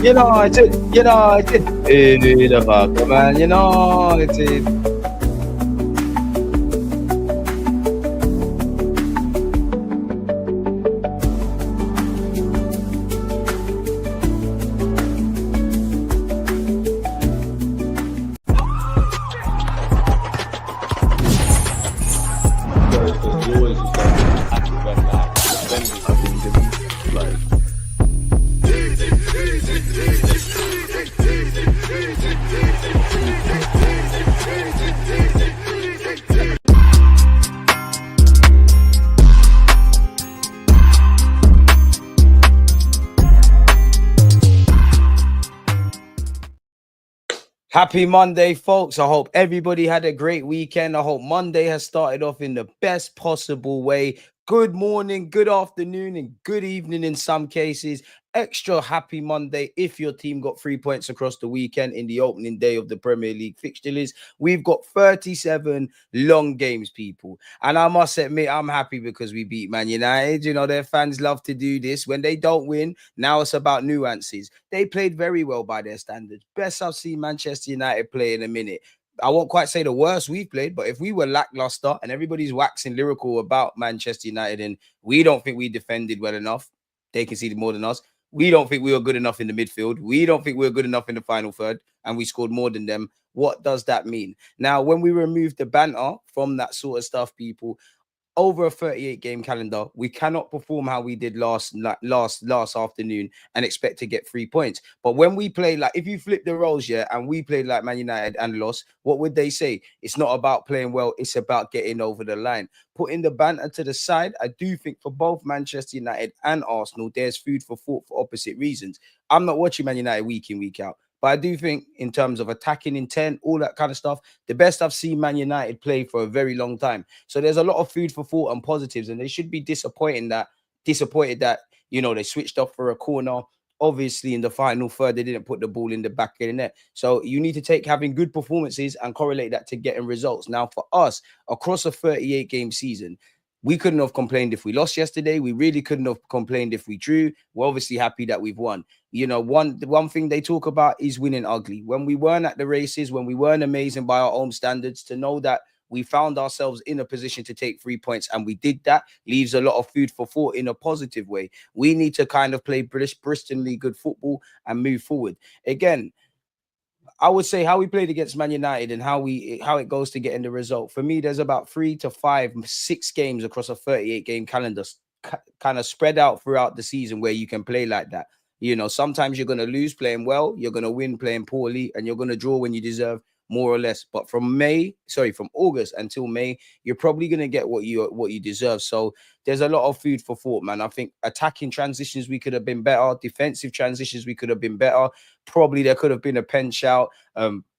You know, it's it. You know, it's it. The fuck, man. You know, it's it. You always just like when like Happy Monday, folks. I hope everybody had a great weekend. I hope Monday has started off in the best possible way. Good morning, good afternoon, and good evening in some cases. Extra happy Monday if your team got 3 points across the weekend in the opening day of the Premier League fixture list. We've got 37 long games, people. And I must admit, I'm happy because we beat Man United. You know, their fans love to do this. When they don't win, now it's about nuances. They played very well by their standards. Best I've seen Manchester United play in a minute. I won't quite say the worst we've played, but if we were lackluster and everybody's waxing lyrical about Manchester United and we don't think we defended well enough, they conceded more than us. We don't think we were good enough in the midfield. We don't think we were good enough in the final third, and we scored more than them. What does that mean? Now, when we remove the banter from that sort of stuff, people, over a 38 game calendar, we cannot perform how we did last afternoon and expect to get 3 points. But when we play, like, if you flip the roles, yeah, and we played like Man United and lost, what would they say? It's not about playing well, it's about getting over the line. Putting the banter to the side, I do think for both Manchester United and Arsenal, there's food for thought for opposite reasons. I'm not watching Man United week in, week out. But I do think in terms of attacking intent, all that kind of stuff, the best I've seen Man United play for a very long time. So there's a lot of food for thought and positives, and they should be disappointed that, you know, they switched off for a corner. Obviously, in the final third, they didn't put the ball in the back of the net. So you need to take having good performances and correlate that to getting results. Now, for us, across a 38 game season, we couldn't have complained if we lost yesterday. We really couldn't have complained if we drew. We're obviously happy that we've won. You know, the one thing they talk about is winning ugly. When we weren't at the races, when we weren't amazing by our own standards, to know that we found ourselves in a position to take 3 points and we did that leaves a lot of food for thought in a positive way. We need to kind of play Bristolly good football and move forward. Again, I would say how we played against Man United and how it goes to getting the result. For me, there's about 3 to 5, 6 games across a 38 game calendar, kind of spread out throughout the season where you can play like that. You know, sometimes you're going to lose playing well, you're going to win playing poorly, and you're going to draw when you deserve, more or less. But from August until May, you're probably going to get what you deserve. So there's a lot of food for thought, man. I think attacking transitions, we could have been better. Defensive transitions, we could have been better. Probably there could have been a pen shout.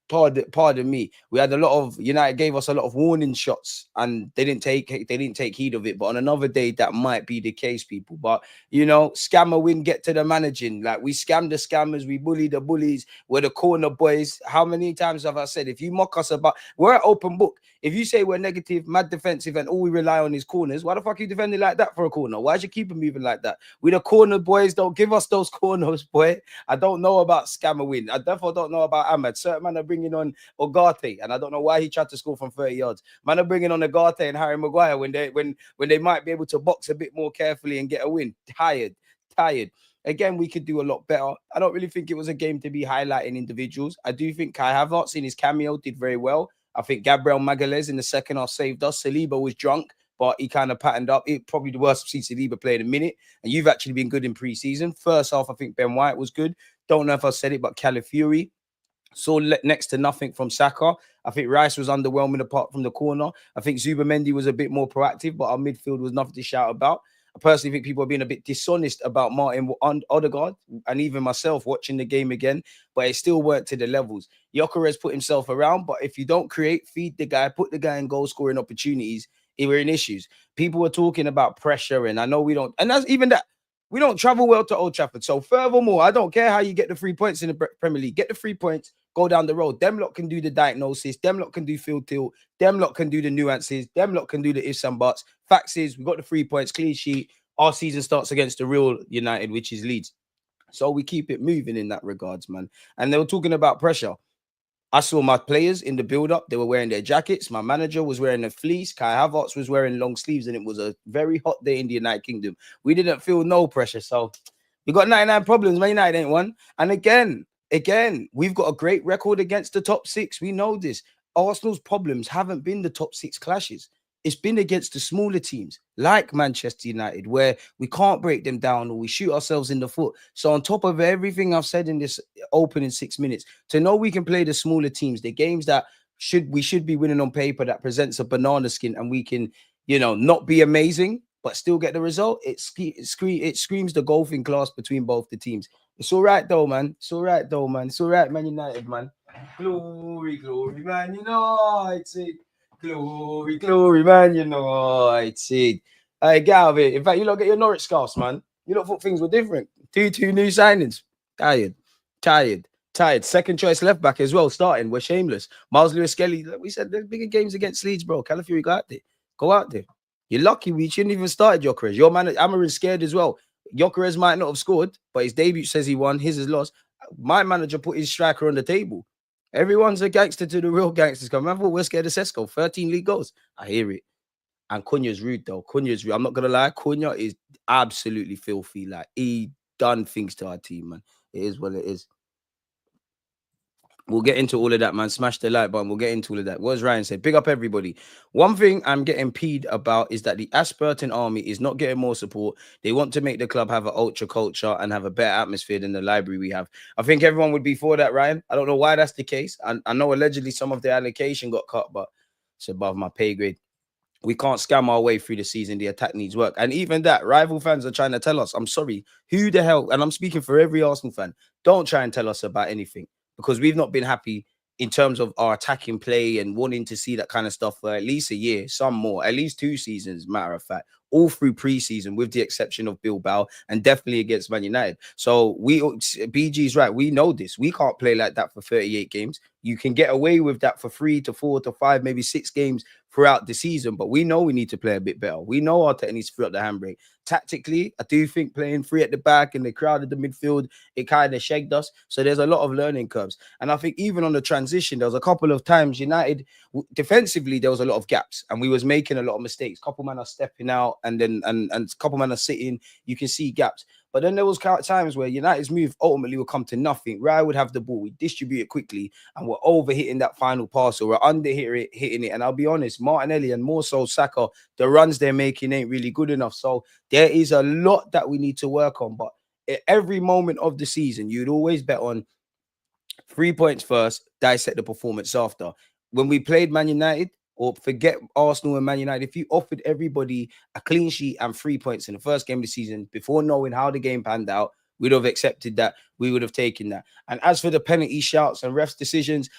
Pardon me. We had a lot of United gave us a lot of warning shots, and they didn't take heed of it. But on another day, that might be the case, people. But you know, scammer win, get to the managing. Like, we scam the scammers, we bully the bullies. We're the corner boys. How many times have I said, if you mock us about, we're an open book. If you say we're negative, mad defensive, and all we rely on is corners, why the fuck are you defending like that for a corner? Why is your keeper moving like that? We the corner boys. Don't give us those corners, boy. I don't know about scammer win. I definitely don't know about Ahmed. Certain man are bringing on Ogate, and I don't know why he tried to score from 30 yards. Man are bringing on Ogate and Harry Maguire when they might be able to box a bit more carefully and get a win. Tired. Again, we could do a lot better. I don't really think it was a game to be highlighting individuals. I do think Kai Havertz in his cameo did very well. I think Gabriel Magalhaes in the second half saved us. Saliba was drunk, but he kind of patterned up. It probably the worst I've seen Saliba play in a minute. And you've actually been good in pre-season. First half, I think Ben White was good. Don't know if I said it, but Calafiori saw next to nothing from Saka. I think Rice was underwhelming apart from the corner. I think Zubamendi was a bit more proactive, but our midfield was nothing to shout about. I personally think people are being a bit dishonest about Martin Odegaard, and even myself watching the game again, but it still weren't to the levels. Gyökeres put himself around, but if you don't create, feed the guy, put the guy in goal scoring opportunities, we're in issues. People were talking about pressure, and I know we don't, and that's even that. We don't travel well to Old Trafford. So furthermore, I don't care how you get the 3 points in the Premier League. Get the 3 points, go down the road. Them lot can do the diagnosis. Them lot can do field tilt. Them lot can do the nuances. Them lot can do the ifs and buts. Facts is, we got the 3 points, clean sheet. Our season starts against the real United, which is Leeds. So we keep it moving in that regards, man. And they were talking about pressure. I saw my players in the build-up. They were wearing their jackets. My manager was wearing a fleece. Kai Havertz was wearing long sleeves, and it was a very hot day in the United Kingdom. We didn't feel no pressure. So we got 99 problems. Man United ain't one. And again, we've got a great record against the top six. We know this. Arsenal's problems haven't been the top six clashes. It's been against the smaller teams like Manchester United, where we can't break them down or we shoot ourselves in the foot. So on top of everything I've said in this opening 6 minutes, to know we can play the smaller teams, the games that we should be winning on paper, that presents a banana skin, and we can, not be amazing but still get the result. It screams the golfing class between both the teams. It's all right though, man. It's all right, Man United, man. Glory, Man United. Glory, Man United. Hey, get out of it. In fact, you lot get your Norwich scarves, man. You lot thought things were different. Two new signings. Tired. Second choice left back as well, starting. We're shameless. Miles Lewis-Skelly. We said there's bigger games against Leeds, bro. Calafiori, go out there. You're lucky we shouldn't even started Gyökeres. Your man, Amarin's scared as well. Gyökeres might not have scored, but his debut says he won. His is lost. My manager put his striker on the table. Everyone's a gangster to the real gangsters. Remember, we're scared of Sesko. 13 league goals. I hear it. And Cunha's rude, though. Cunha's rude. I'm not going to lie. Cunha is absolutely filthy. Like, he done things to our team, man. It is what it is. We'll get into all of that, man. Smash the like button. We'll get into all of that. What does Ryan say? Big up everybody. One thing I'm getting peed about is that the Ashburton army is not getting more support. They want to make the club have an ultra culture and have a better atmosphere than the library we have. I think everyone would be for that, Ryan. I don't know why that's the case. I know allegedly some of the allocation got cut, but it's above my pay grade. We can't scam our way through the season. The attack needs work. And even that, rival fans are trying to tell us, I'm sorry, who the hell, and I'm speaking for every Arsenal fan, don't try and tell us about anything, because we've not been happy in terms of our attacking play and wanting to see that kind of stuff for at least a year, some more, at least 2 seasons, matter of fact, all through pre-season, with the exception of Bilbao and definitely against Man United. So BG's right. We know this. We can't play like that for 38 games. You can get away with that for 3 to 4 to 5, maybe 6 games throughout the season, but we know we need to play a bit better. We know our techniques through up the handbrake. Tactically, I do think playing 3 at the back and the crowd at the midfield, it kind of shagged us. So there's a lot of learning curves. And I think even on the transition, there was a couple of times United, defensively, there was a lot of gaps and we was making a lot of mistakes. Couple men are stepping out and then and couple men are sitting. You can see gaps. But then there was times where United's move ultimately would come to nothing. Raya would have the ball, we distribute it quickly, and we're over hitting that final pass, or we're under hitting it. And I'll be honest, Martinelli and more so Saka, the runs they're making ain't really good enough. So there is a lot that we need to work on. But at every moment of the season, you'd always bet on 3 points first, dissect the performance after. When we played Man United, or forget Arsenal and Man United, if you offered everybody a clean sheet and 3 points in the first game of the season before knowing how the game panned out, we'd have accepted that. We would have taken that. And as for the penalty shouts and refs' decisions,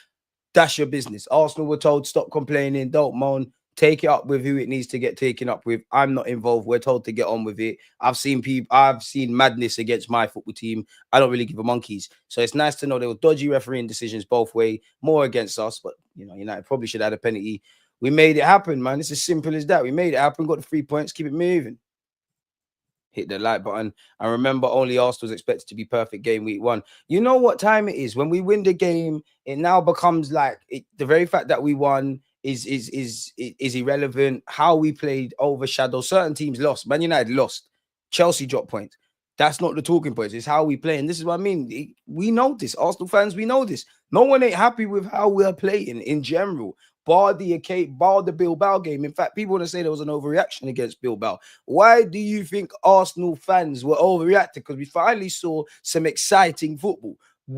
that's your business. Arsenal were told, stop complaining, don't moan, take it up with who it needs to get taken up with. I'm not involved. We're told to get on with it. I've seen madness against my football team. I don't really give a monkeys. So it's nice to know there were dodgy refereeing decisions both ways, more against us. But, United probably should have had a penalty. We made it happen, man. It's as simple as that. We made it happen, got the 3 points, keep it moving. Hit the like button. And remember, only Arsenal was expected to be perfect game week 1. You know what time it is? When we win the game, it now becomes like the very fact that we won is irrelevant. How we played overshadows. Certain teams lost. Man United lost. Chelsea dropped points. That's not the talking points. It's how we play. And this is what I mean. We know this. Arsenal fans, we know this. No one ain't happy with how we're playing in general. Bar the Bilbao game. In fact, people want to say there was an overreaction against Bilbao. Why do you think Arsenal fans were overreacting? Because we finally saw some exciting football.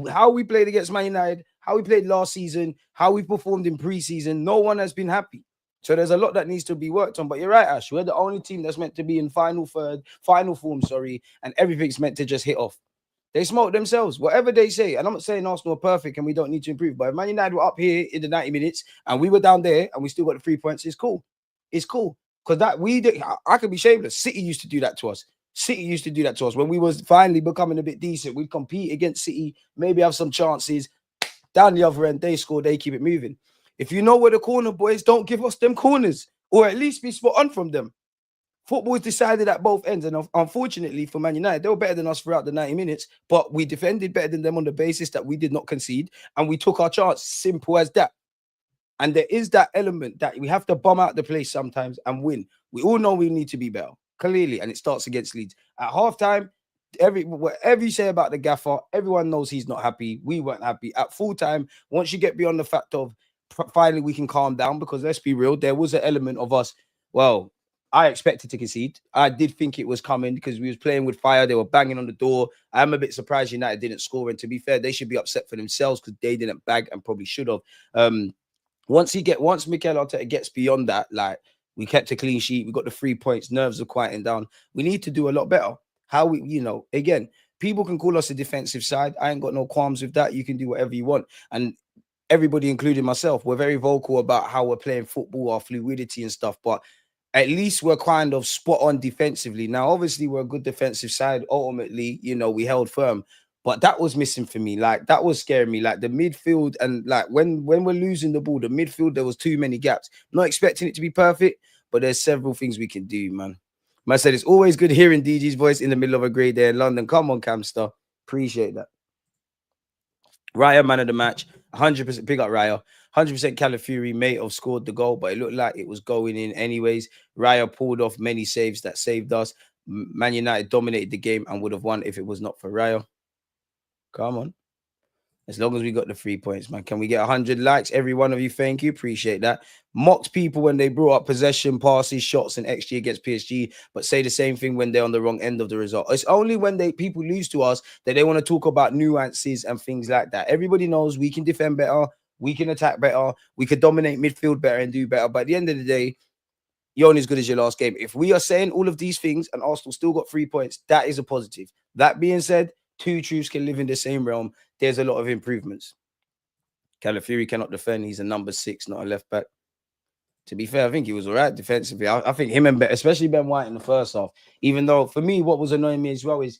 How we played against Man United, how we played last season, how we performed in pre-season, no one has been happy. So there's a lot that needs to be worked on. But you're right, Ash. We're the only team that's meant to be in final form, and everything's meant to just hit off. They smoked themselves, whatever they say. And I'm not saying Arsenal are perfect and we don't need to improve. But if Man United were up here in the 90 minutes and we were down there and we still got the 3 points, it's cool. It's cool. Because I could be shameless. City used to do that to us. When we was finally becoming a bit decent. We'd compete against City, maybe have some chances. Down the other end, they score, they keep it moving. If you know where the corner boys, don't give us them corners. Or at least be spot on from them. Football is decided at both ends, and unfortunately for Man United, they were better than us throughout the 90 minutes, but we defended better than them on the basis that we did not concede, and we took our chance. Simple as that. And there is that element that we have to bomb out the place sometimes and win. We all know we need to be better, clearly, and it starts against Leeds. At halftime, whatever you say about the gaffer, everyone knows he's not happy. We weren't happy. At full time, once you get beyond the fact of finally we can calm down, because let's be real, there was an element of us, well, I expected to concede. I did think it was coming because we was playing with fire. They were banging on the door. I'm a bit surprised United didn't score. And to be fair, they should be upset for themselves because they didn't bag and probably should have. Once Mikel Arteta gets beyond that, like, we kept a clean sheet, we got the 3 points, nerves are quieting down. We need to do a lot better. How we, again, people can call us a defensive side. I ain't got no qualms with that. You can do whatever you want. And everybody, including myself, we're very vocal about how we're playing football, our fluidity and stuff. But at least we're kind of spot on defensively. Now, obviously, we're a good defensive side. Ultimately, we held firm. But that was missing for me. Like, that was scaring me. Like, the midfield and, like, when we're losing the ball, the midfield, there was too many gaps. I'm not expecting it to be perfect, but there's several things we can do, man. I said, it's always good hearing DG's voice in the middle of a great day in London. Come on, Camster. Appreciate that. Raya, man of the match. 100%. Big up Raya. 100% Calafiori may have scored the goal, but it looked like it was going in anyways. Raya pulled off many saves that saved us. Man United dominated the game and would have won if it was not for Raya. Come on. As long as we got the 3 points, man. Can we get 100 likes? Every one of you, thank you. Appreciate that. Mocked people when they brought up possession, passes, shots, and XG against PSG, but say the same thing when they're on the wrong end of the result. It's only when people lose to us that they want to talk about nuances and things like that. Everybody knows we can defend better, we can attack better, we can dominate midfield better and do better. But at the end of the day, you're only as good as your last game. If we are saying all of these things and Arsenal still got 3 points, that is a positive. That being said, two truths can live in the same realm. There's a lot of improvements. Calafiori cannot defend. He's a number 6, not a left back. To be fair, I think he was all right defensively. I think him and especially Ben White in the first half, even though for me, what was annoying me as well is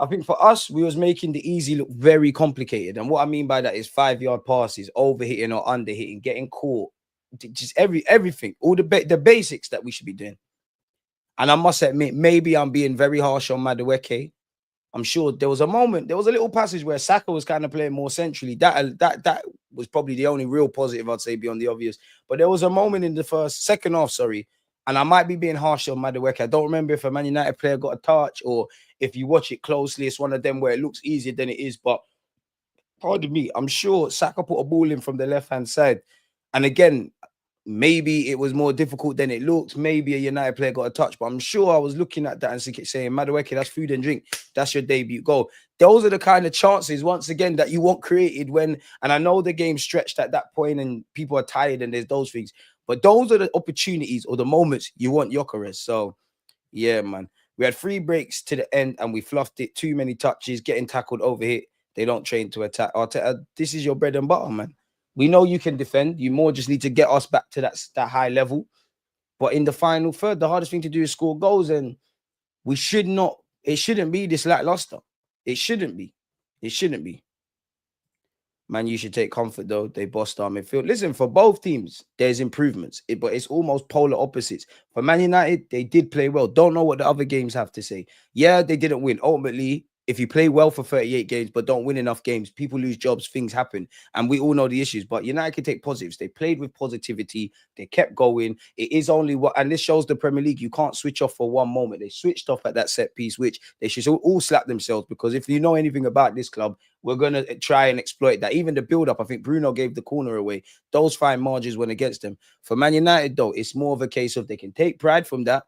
I think for us, we was making the easy look very complicated. And what I mean by that is 5-yard passes, overhitting or underhitting, getting caught, just everything, all the basics that we should be doing. And I must admit, maybe I'm being very harsh on Madueke. I'm sure there was a little passage where Saka was kind of playing more centrally. That was probably the only real positive I'd say beyond the obvious. But there was a moment in the second half, and I might be being harsh on Madueke. I don't remember if a Man United player got a touch or if you watch it closely, it's one of them where it looks easier than it is. But pardon me, I'm sure Saka put a ball in from the left-hand side. And again, maybe it was more difficult than it looked. Maybe a United player got a touch, but I'm sure I was looking at that and saying, Madueke, that's food and drink. That's your debut goal. Those are the kind of chances, once again, that you want created when, and I know the game's stretched at that point and people are tired and there's those things, but those are the opportunities or the moments you want Gyökeres. So, yeah, man. We had 3 breaks to the end and we fluffed it. Too many touches, getting tackled, overhit. They don't train to attack. This is your bread and butter, man. We know you can defend. You more just need to get us back to that high level. But in the final third, the hardest thing to do is score goals. And it shouldn't be this lackluster. It shouldn't be. It shouldn't be. Man, you should take comfort, though. They bossed our midfield. Listen, for both teams, there's improvements. But it's almost polar opposites. For Man United, they did play well. Don't know what the other games have to say. Yeah, they didn't win. Ultimately, if you play well for 38 games but don't win enough games, people lose jobs, things happen. And we all know the issues. But United can take positives. They played with positivity. They kept going. It is only and this shows the Premier League, you can't switch off for one moment. They switched off at that set piece, which they should all slap themselves, because if you know anything about this club, we're going to try and exploit that. Even the build-up, I think Bruno gave the corner away. Those fine margins went against them. For Man United, though, it's more of a case of they can take pride from that,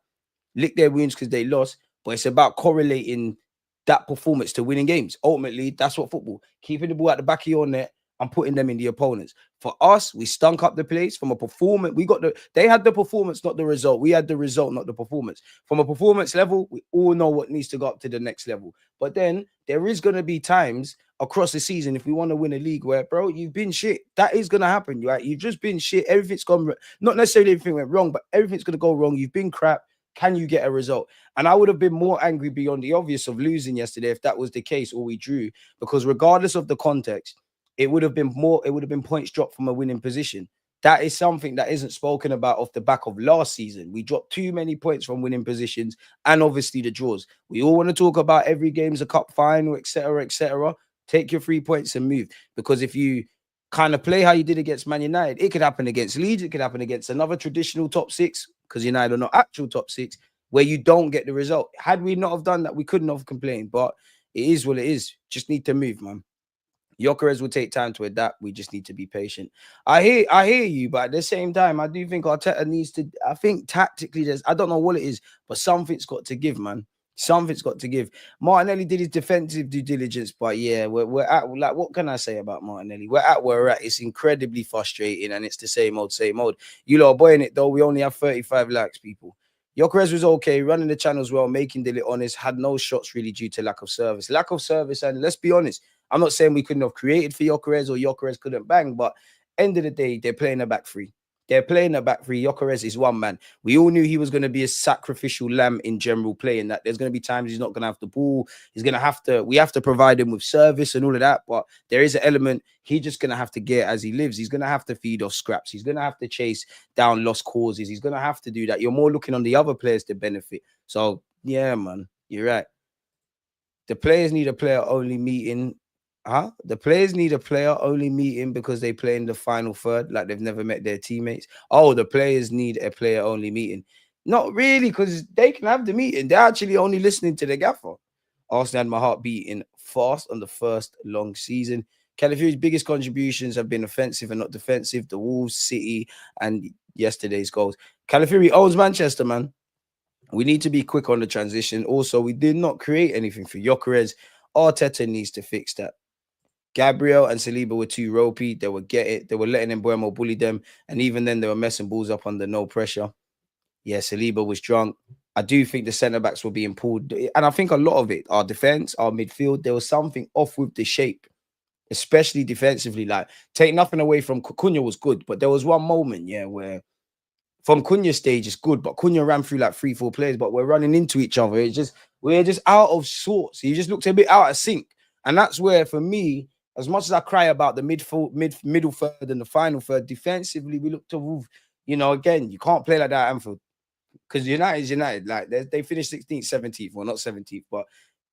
lick their wounds because they lost, but it's about correlating that performance to winning games. Ultimately, that's what football. Keeping the ball at the back of your net and putting them in the opponents. For us, we stunk up the place from a performance. They had the performance, not the result. We had the result, not the performance. From a performance level, we all know what needs to go up to the next level. But then there is going to be times across the season, if we want to win a league, where, bro, you've been shit. That is going to happen, right? You've just been shit. Everything's gone, not necessarily everything went wrong, but everything's going to go wrong. You've been crap. Can you get a result? And I would have been more angry beyond the obvious of losing yesterday if that was the case, or we drew, because regardless of the context, it would have been points dropped from a winning position. That is something that isn't spoken about off the back of last season. We dropped too many points from winning positions and obviously the draws. We all want to talk about every game's a cup final, etc., etc. Take your 3 points and move. Because if you kind of play how you did against Man United, it could happen against Leeds, it could happen against another traditional top six, because United are not actual top six, where you don't get the result. Had we not have done that, we couldn't have complained. But it is what it is. Just need to move, man. Gyökeres will take time to adapt. We just need to be patient. I hear you, but at the same time, I do think Arteta needs to. I think tactically, I don't know what it is, but something's got to give, man. Something's got to give. Martinelli did his defensive due diligence, but yeah, we're at, like, what can I say about Martinelli? We're at where we're at. It's incredibly frustrating, and it's the same old, same old. You lot are boying it though. We only have 35 likes, people. Gyökeres was okay, running the channels well, making Deluded honest, had no shots really due to lack of service. Lack of service, and let's be honest, I'm not saying we couldn't have created for Gyökeres or Gyökeres couldn't bang, but end of the day, they're playing a back three. They're playing a back three. Gyökeres is one man. We all knew he was going to be a sacrificial lamb in general play, and that there's going to be times he's not going to have the ball. He's going to have to, we have to provide him with service and all of that, but there is an element he's just going to have to get as he lives. He's going to have to feed off scraps. He's going to have to chase down lost causes. He's going to have to do that. You're more looking on the other players to benefit. So, yeah, man, you're right. The players need a player-only meeting. The players need a player-only meeting because they play in the final third, like they've never met their teammates. Oh, the players need a player-only meeting. Not really, because they can have the meeting. They're actually only listening to the gaffer. Arsenal had my heart beating fast on the first long season. Calafiori's biggest contributions have been offensive and not defensive. The Wolves, City, and yesterday's goals. Calafiori owns Manchester, man. We need to be quick on the transition. Also, we did not create anything for Gyökeres. Arteta needs to fix that. Gabriel and Saliba were too ropey. They were letting Mbeumo bully them. And even then, they were messing balls up under no pressure. Yeah, Saliba was drunk. I do think the centre-backs were being pulled. And I think a lot of it, our defence, our midfield, there was something off with the shape, especially defensively. Like, take nothing away from Cunha was good. But there was one moment, yeah, where from Cunha's stage, it's good, but Cunha ran through like 3-4 players, but we're running into each other. We're just out of sorts. He just looked a bit out of sync. And that's where, for me, as much as I cry about the middle third and the final third, defensively, we look to, again, you can't play like that at Anfield. Because United is United. Like, they finished 16th, 17th. Well, not 17th, but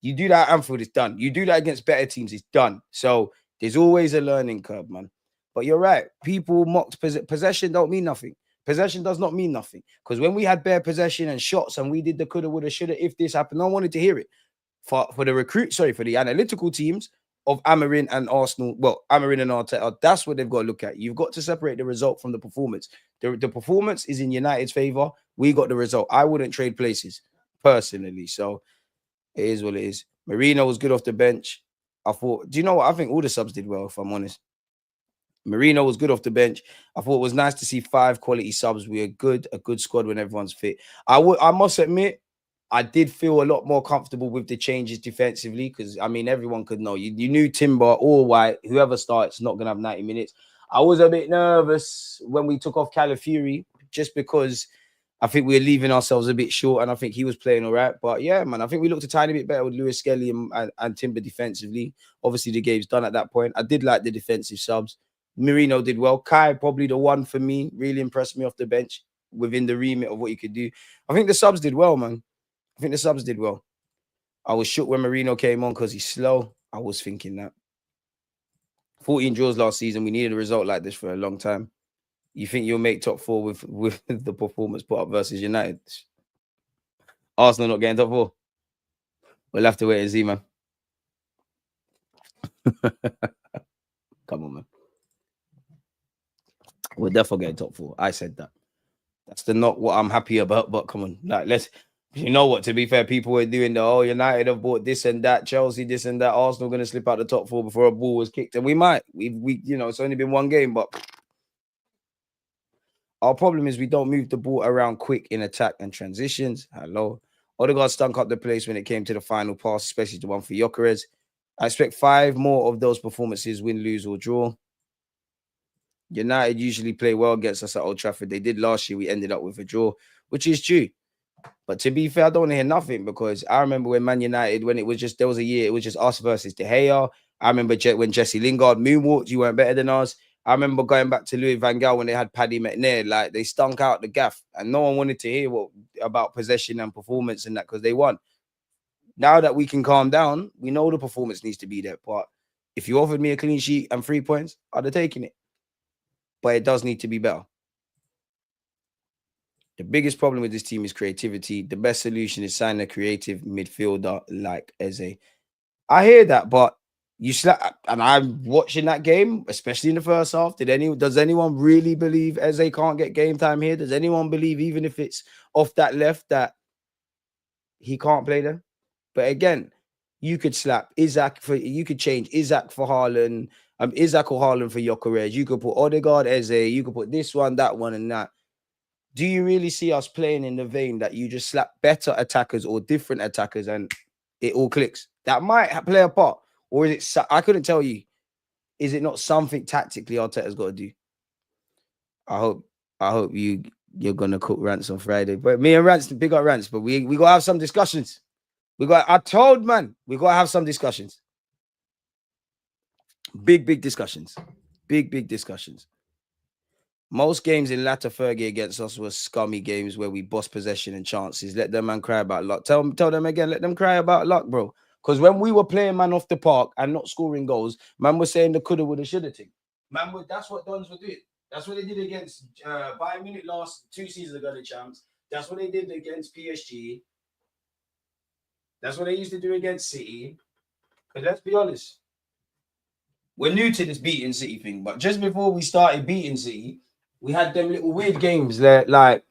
you do that at Anfield, it's done. You do that against better teams, it's done. So there's always a learning curve, man. But you're right. People mocked possession don't mean nothing. Possession does not mean nothing. Because when we had bare possession and shots and we did the coulda, woulda, shoulda, if this happened, no one wanted to hear it. For the analytical teams of Amorim and Arsenal, well, Amorim and Arteta, that's what they've got to look at. You've got to separate the result from the performance. The performance is in United's favor. We got the result. I wouldn't trade places, personally. So it is what it is. Marino was good off the bench. I thought, do you know what? I think all the subs did well, if I'm honest. Marino was good off the bench. I thought it was nice to see 5 quality subs. We're a good squad when everyone's fit. I must admit, I did feel a lot more comfortable with the changes defensively because, I mean, everyone could know. You knew Timber or White, whoever starts, not going to have 90 minutes. I was a bit nervous when we took off Calafiori just because I think we were leaving ourselves a bit short and I think he was playing all right. But, yeah, man, I think we looked a tiny bit better with Lewis Skelly and Timber defensively. Obviously, the game's done at that point. I did like the defensive subs. Marino did well. Kai, probably the one for me, really impressed me off the bench within the remit of what he could do. I think the subs did well, man. I think the subs did well. I was shook when Marino came on because he's slow. I was thinking that. 14 draws last season. We needed a result like this for a long time. You think you'll make top 4 with the performance put up versus United? Arsenal not getting top 4. We'll have to wait and see, man. Come on, man. We're definitely getting top 4. I said that. That's not what I'm happy about, but come on. Like, you know what, to be fair, people were doing United have bought this and that, Chelsea this and that, Arsenal going to slip out the top 4 before a ball was kicked. And we might. We it's only been one game, but our problem is we don't move the ball around quick in attack and transitions. Hello. Odegaard stunk up the place when it came to the final pass, especially the one for Gyökeres. I expect 5 more of those performances, win, lose, or draw. United usually play well against us at Old Trafford. They did last year. We ended up with a draw, which is true. But to be fair, I don't want to hear nothing because I remember when Man United, when it was just, there was a year, it was just us versus De Gea. I remember when Jesse Lingard moonwalked, you weren't better than us. I remember going back to Louis van Gaal when they had Paddy McNair, like they stunk out the gaff and no one wanted to hear about possession and performance and that because they won. Now that we can calm down, we know the performance needs to be there. But if you offered me a clean sheet and 3 points, I'd have taken it. But it does need to be better. The biggest problem with this team is creativity. The best solution is sign a creative midfielder like Eze. I hear that, but you slap, and I'm watching that game, especially in the first half. Does anyone really believe Eze can't get game time here? Does anyone believe, even if it's off that left, that he can't play there? But again, you could slap Isaac you could change Isaac for Haaland, Isaac or Haaland for Gyökeres. You could put Odegaard, Eze, you could put this one, that one, and that. Do you really see us playing in the vein that you just slap better attackers or different attackers and it all clicks? That might play a part. Or is it, I couldn't tell you. Is it not something tactically Arteta's got to do? I hope you're gonna cook Rants on Friday. But me and Rants, big up Rants, but we gotta have some discussions. I told man, we gotta have some discussions. Big discussions. Big discussions. Most games in latter Fergie against us were scummy games where we boss possession and chances. Let them man cry about luck. Tell them again, let them cry about luck, bro. Because when we were playing man off the park and not scoring goals, man was saying the coulda, woulda, shoulda thing. That's what Dons were doing. That's what they did against Bayern Munich last 2 seasons ago, the champs. That's what they did against PSG. That's what they used to do against City. But let's be honest, we're new to this beating City thing. But just before we started beating City, we had them little weird games that, like,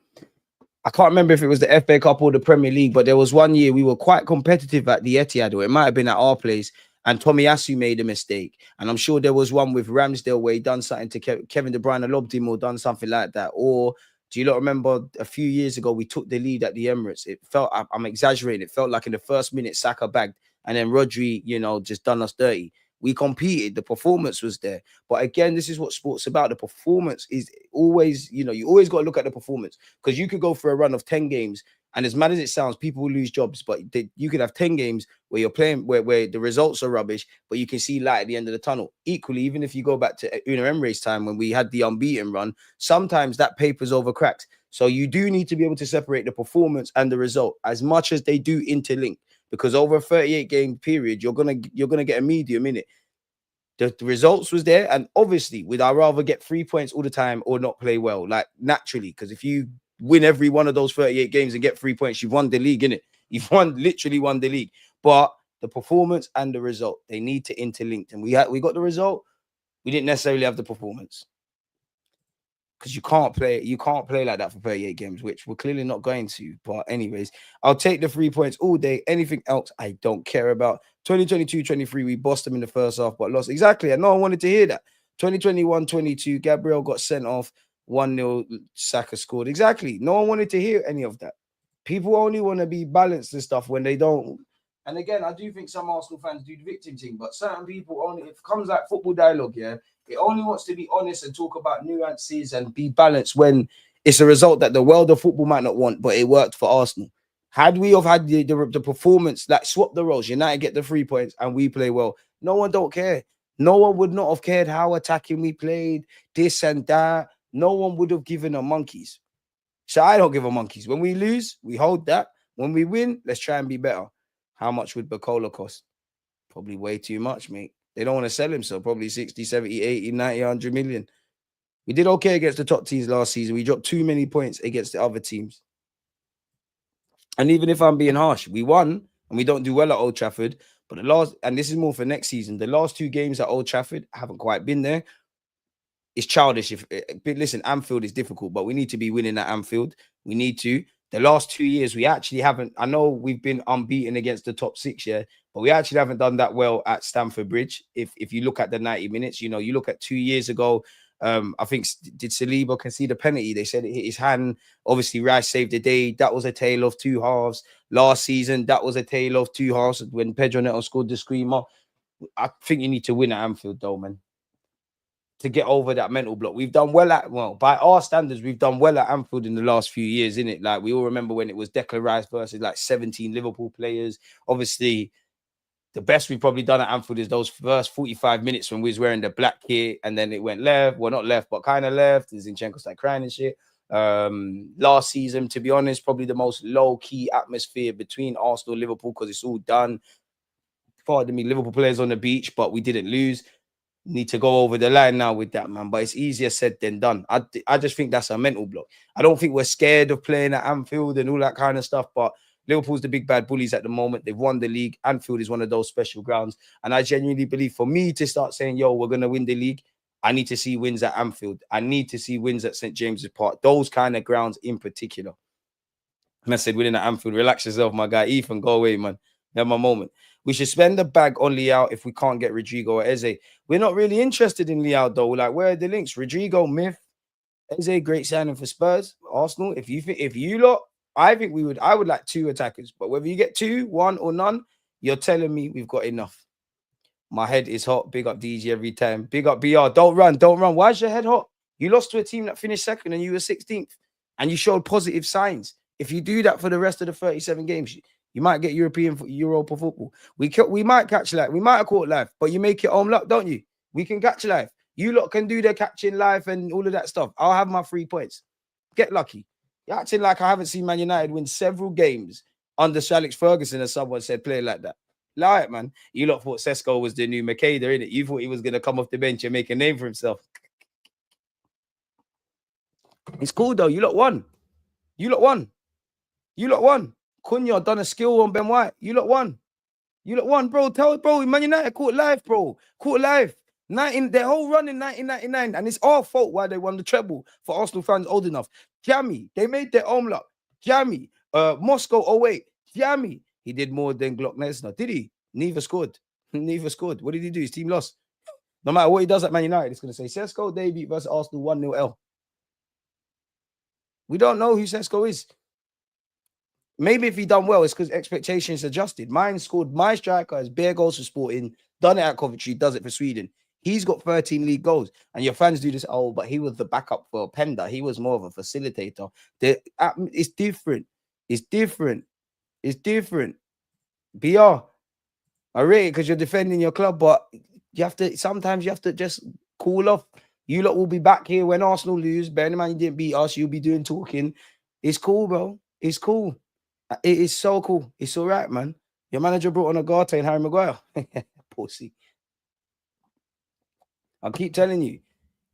I can't remember if it was the FA Cup or the Premier League, but there was one year we were quite competitive at the Etihad, or it might have been at our place, and Tomiyasu made a mistake. And I'm sure there was one with Ramsdale where he done something to Kevin De Bruyne, lobbed him or done something like that. Or do you not remember a few years ago we took the lead at the Emirates? It felt, I'm exaggerating, it felt like in the first minute Saka bagged, and then Rodri, just done us dirty. We competed. The performance was there. But again, this is what sport's about. The performance is always, you always got to look at the performance, because you could go for a run of 10 games. And as mad as it sounds, people will lose jobs. But you could have 10 games where you're playing, where the results are rubbish, but you can see light at the end of the tunnel. Equally, even if you go back to Unai Emery's time when we had the unbeaten run, sometimes that papers over cracks. So you do need to be able to separate the performance and the result, as much as they do interlink. Because over a 38-game period, you're gonna get a medium in it. The results was there, and obviously, would I rather get 3 points all the time or not play well? Like, naturally, because if you win every one of those 38 games and get 3 points, you've won the league, innit? You've literally won the league. But the performance and the result, they need to interlink. And we got the result. We didn't necessarily have the performance. Because you can't play like that for 38 games, which we're clearly not going to. But anyways, I'll take the 3 points all day. Anything else, I don't care about. 2022-23, we bossed them in the first half, but lost. Exactly, and no one wanted to hear that. 2021-22, Gabriel got sent off. 1-0, Saka scored. Exactly, no one wanted to hear any of that. People only want to be balanced and stuff when they don't. And again, I do think some Arsenal fans do the victim thing, but certain people only, it comes like football dialogue, yeah. It only wants to be honest and talk about nuances and be balanced when it's a result that the world of football might not want, but it worked for Arsenal. Had we have had the performance, like swap the roles, United get the 3 points and we play well, no one don't care. No one would not have cared how attacking we played, this and that. No one would have given a monkeys. So I don't give a monkeys. When we lose, we hold that. When we win, let's try and be better. How much would Bacola cost? Probably way too much, mate. They don't want to sell him, so probably 60, 70, 80, 90, 100 million. We did okay against the top teams last season. We dropped too many points against the other teams. And even if I'm being harsh, we won and we don't do well at Old Trafford. But and this is more for next season, the last 2 games at Old Trafford haven't quite been there. It's childish. Listen, Anfield is difficult, but we need to be winning at Anfield. We need to. The last 2 years, we actually haven't. I know we've been unbeaten against the top 6, yeah, but we actually haven't done that well at Stamford Bridge. If you look at the 90 minutes, you look at 2 years ago, I think, did Saliba concede a penalty? They said it hit his hand. Obviously, Rice saved the day. That was a tale of 2 halves. Last season, that was a tale of 2 halves when Pedro Neto scored the screamer. I think you need to win at Anfield, though, man, to get over that mental block. We've done well by our standards, we've done well at Anfield in the last few years, innit? Like, we all remember when it was Declan Rice versus like 17 Liverpool players. Obviously, the best we've probably done at Anfield is those first 45 minutes when we was wearing the black kit and then it went left. Well, not left, but kind of left. And Zinchenko started crying and shit. Last season, to be honest, probably the most low-key atmosphere between Arsenal and Liverpool because it's all done. Pardon me, Liverpool players on the beach, but we didn't lose. Need to go over the line now with that, man. But it's easier said than done. I just think that's a mental block. I don't think we're scared of playing at Anfield and all that kind of stuff, but Liverpool's the big bad bullies at the moment. They've won the league. Anfield is one of those special grounds. And I genuinely believe for me to start saying, yo, we're going to win the league, I need to see wins at Anfield. I need to see wins at St. James's Park. Those kind of grounds in particular. And I said, winning at Anfield, relax yourself, my guy. Ethan, go away, man. Have my moment. We should spend the bag on Leao if we can't get Rodrigo or Eze. We're not really interested in Leao, though. Like, where are the links? Rodrigo, myth. Eze, great signing for Spurs. Arsenal, if you lot, I would like 2 attackers. But whether you get 2, 1, or none, you're telling me we've got enough. My head is hot. Big up DG every time. Big up BR. Don't run. Why is your head hot? You lost to a team that finished second and you were 16th. And you showed positive signs. If you do that for the rest of the 37 games, you might get Europa football. We might catch life. We might have caught life, but you make your own luck, don't you? We can catch life. You lot can do the catching life and all of that stuff. I'll have my 3 points. Get lucky. You're acting like I haven't seen Man United win several games under Sir Alex Ferguson, as someone said, play like that. Lie it, man. You lot thought Sesko was the new Makeda, innit? You thought he was going to come off the bench and make a name for himself. It's cool, though. You lot won. Cunha done a skill on Ben White. You lot won, bro. Bro, Man United caught life, bro. Caught life. Their whole run in 1999, and it's our fault why they won the treble for Arsenal fans old enough. Jammy, they made their own luck. Jammy, Moscow, oh wait, Jammy. He did more than Glock Lesnar, did he? Neither scored. What did he do? His team lost. No matter what he does at Man United, it's going to say Sesko debut versus Arsenal 1-0 L. We don't know who Sesko is. Maybe if he done well, it's because expectations adjusted. My striker has bare goals for Sporting, done it at Coventry, does it for Sweden. He's got 13 league goals. And your fans do this, oh, but he was the backup for Penda. He was more of a facilitator. It's different. BR, I rate it because you're defending your club, but sometimes you have to just cool off. You lot will be back here when Arsenal lose. Bear in mind you didn't beat us, you'll be doing talking. It's cool, bro. It's cool. It is so cool. It's all right, man. Your manager brought on Agate and Harry Maguire. Pussy. I'll keep telling you.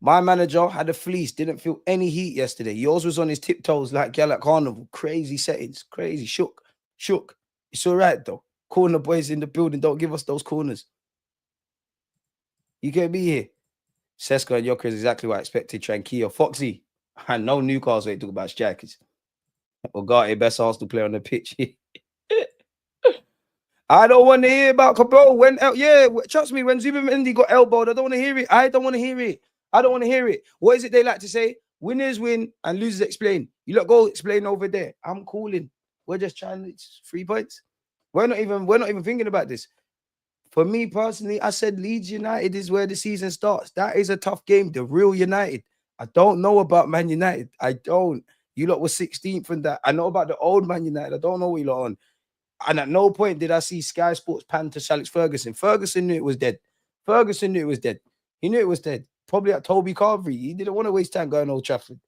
My manager had a fleece, didn't feel any heat yesterday. Yours was on his tiptoes like Gal at Carnival. Crazy settings. Crazy. Shook. It's all right, though. Corner boys in the building. Don't give us those corners. You can't be here. Sesko and Yoker is exactly what I expected. Tranquillo. Foxy. I know Newcastle ain't talking about strikers. Agate, best Arsenal player on the pitch. I don't want to hear about Cabral. Trust me, when Zubimendi got elbowed, I don't want to hear it. I don't want to hear it. What is it they like to say? Winners win and losers explain. You lot go explain over there. I'm calling. We're just trying. It's 3 points. We're not even thinking about this. For me personally, I said Leeds United is where the season starts. That is a tough game. The real United. I don't know about Man United. I don't. You lot were 16th and that. I know about the old Man United. I don't know what you lot on. And at no point did I see Sky Sports pan to Sir Alex Ferguson. Ferguson knew it was dead. He knew it was dead. Probably at Toby Carvery. He didn't want to waste time going to Old Trafford.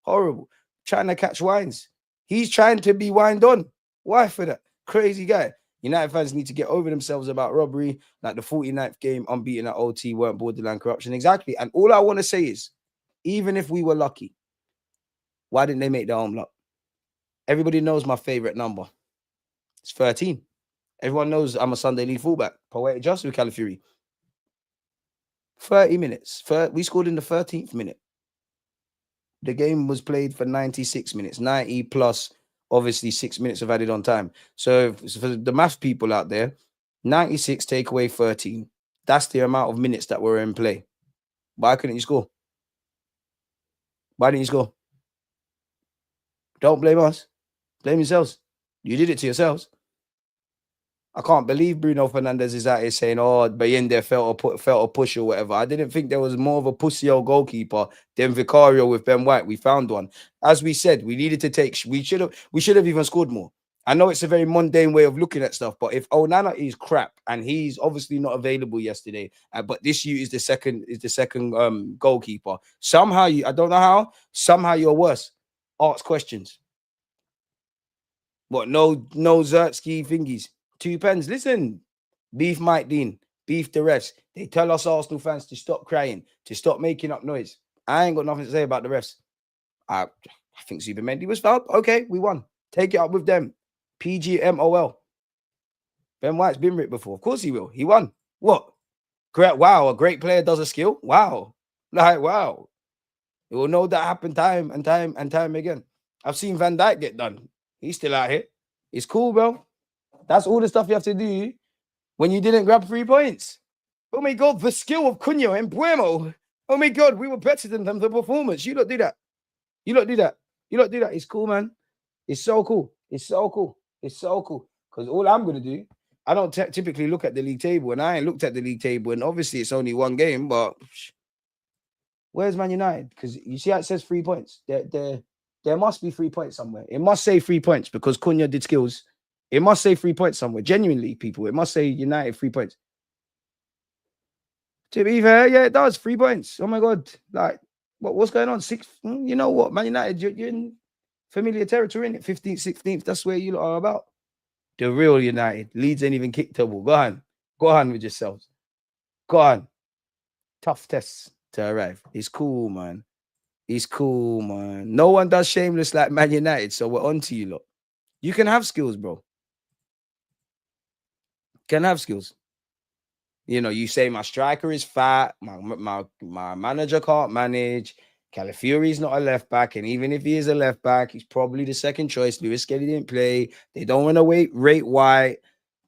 Horrible. Trying to catch wines. He's trying to be wined on. Why for that? Crazy guy. United fans need to get over themselves about robbery. Like the 49th game, unbeaten at OT, weren't borderline corruption. Exactly. And all I want to say is, even if we were lucky, why didn't they make their own luck? Everybody knows my favorite number. It's 13. Everyone knows I'm a Sunday league fullback. Poetic justice with Calafiori. 30 minutes. We scored in the 13th minute. The game was played for 96 minutes. 90 plus, obviously, 6 minutes of added on time. So for the math people out there, 96 take away 13. That's the amount of minutes that were in play. Why couldn't you score? Why didn't you score? Don't blame us. Blame yourselves. You did it to yourselves. I can't believe Bruno Fernandes is out here saying, oh, Bayende felt a push or whatever. I didn't think there was more of a pussy old goalkeeper than Vicario with Ben White. We found one. As we said, we needed to take. We should have even scored more. I know it's a very mundane way of looking at stuff, but if Onana is crap and he's obviously not available yesterday, but this you is the second goalkeeper. Somehow I don't know how. Somehow you're worse. Ask questions. What? No Zertsky thingies. 2 pens. Listen, beef Mike Dean, beef the refs. They tell us Arsenal fans to stop crying, to stop making up noise. I ain't got nothing to say about the refs. I think Zubimendi was fouled. Okay, we won. Take it up with them. PGMOL. Ben White's been ripped before. Of course he will. He won. What? Great. Wow, a great player does a skill. Wow. Like, wow. You will know that happened time and time again. I've seen Van Dijk get done. He's still out here. It's cool, bro. That's all the stuff you have to do when you didn't grab 3 points. Oh my God, the skill of Cunha and Buemo. Oh my God, we were better than them, the performance. You don't do that. You don't do that. You don't do that. It's cool, man. It's so cool. It's so cool. It's so cool. Because all I'm going to do, I don't typically look at the league table, and I ain't looked at the league table, and obviously it's only one game, but where's Man United? Because you see how it says 3 points. There must be 3 points somewhere. It must say 3 points because Cunha did skills. It must say 3 points somewhere. Genuinely, people, it must say United 3 points. To be fair, yeah, it does. 3 points. Oh my God. Like, what's going on? 6. You know what? Man United, you're in familiar territory, in it. 15th, 16th. That's where you lot are about. The real United. Leeds ain't even kicked a ball. Go on. Go on with yourselves. Go on. Tough tests to arrive. It's cool, man. It's cool, man. No one does shameless like Man United, so we're on to you lot. You can have skills, bro. Can have skills. You know, you say my striker is fat, my manager can't manage. Calafiori's not a left back, and even if he is a left back, he's probably the second choice. Lewis Skelly didn't play. They don't want to rate White.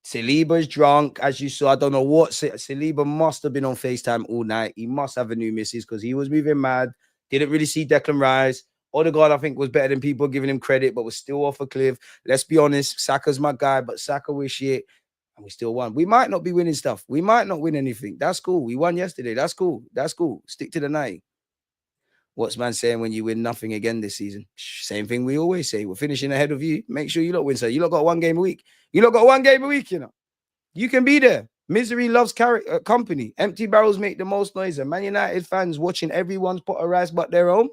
Saliba's drunk, as you saw. I don't know what Saliba must have been on FaceTime all night. He must have a new missus because he was moving mad. Didn't really see Declan Rice. Odegaard, I think, was better than people giving him credit, but was still off a cliff. Let's be honest, Saka's my guy, but Saka was shit. And we still won. We might not be winning stuff. We might not win anything. That's cool. We won yesterday. That's cool. That's cool. Stick to the 90. What's man saying when you win nothing again this season? Same thing we always say. We're finishing ahead of you. Make sure you don't win. So you lot got 1 game a week. You lot got 1 game a week, you know. You can be there. Misery loves company. Empty barrels make the most noise. And Man United fans watching everyone's pot of rice but their own.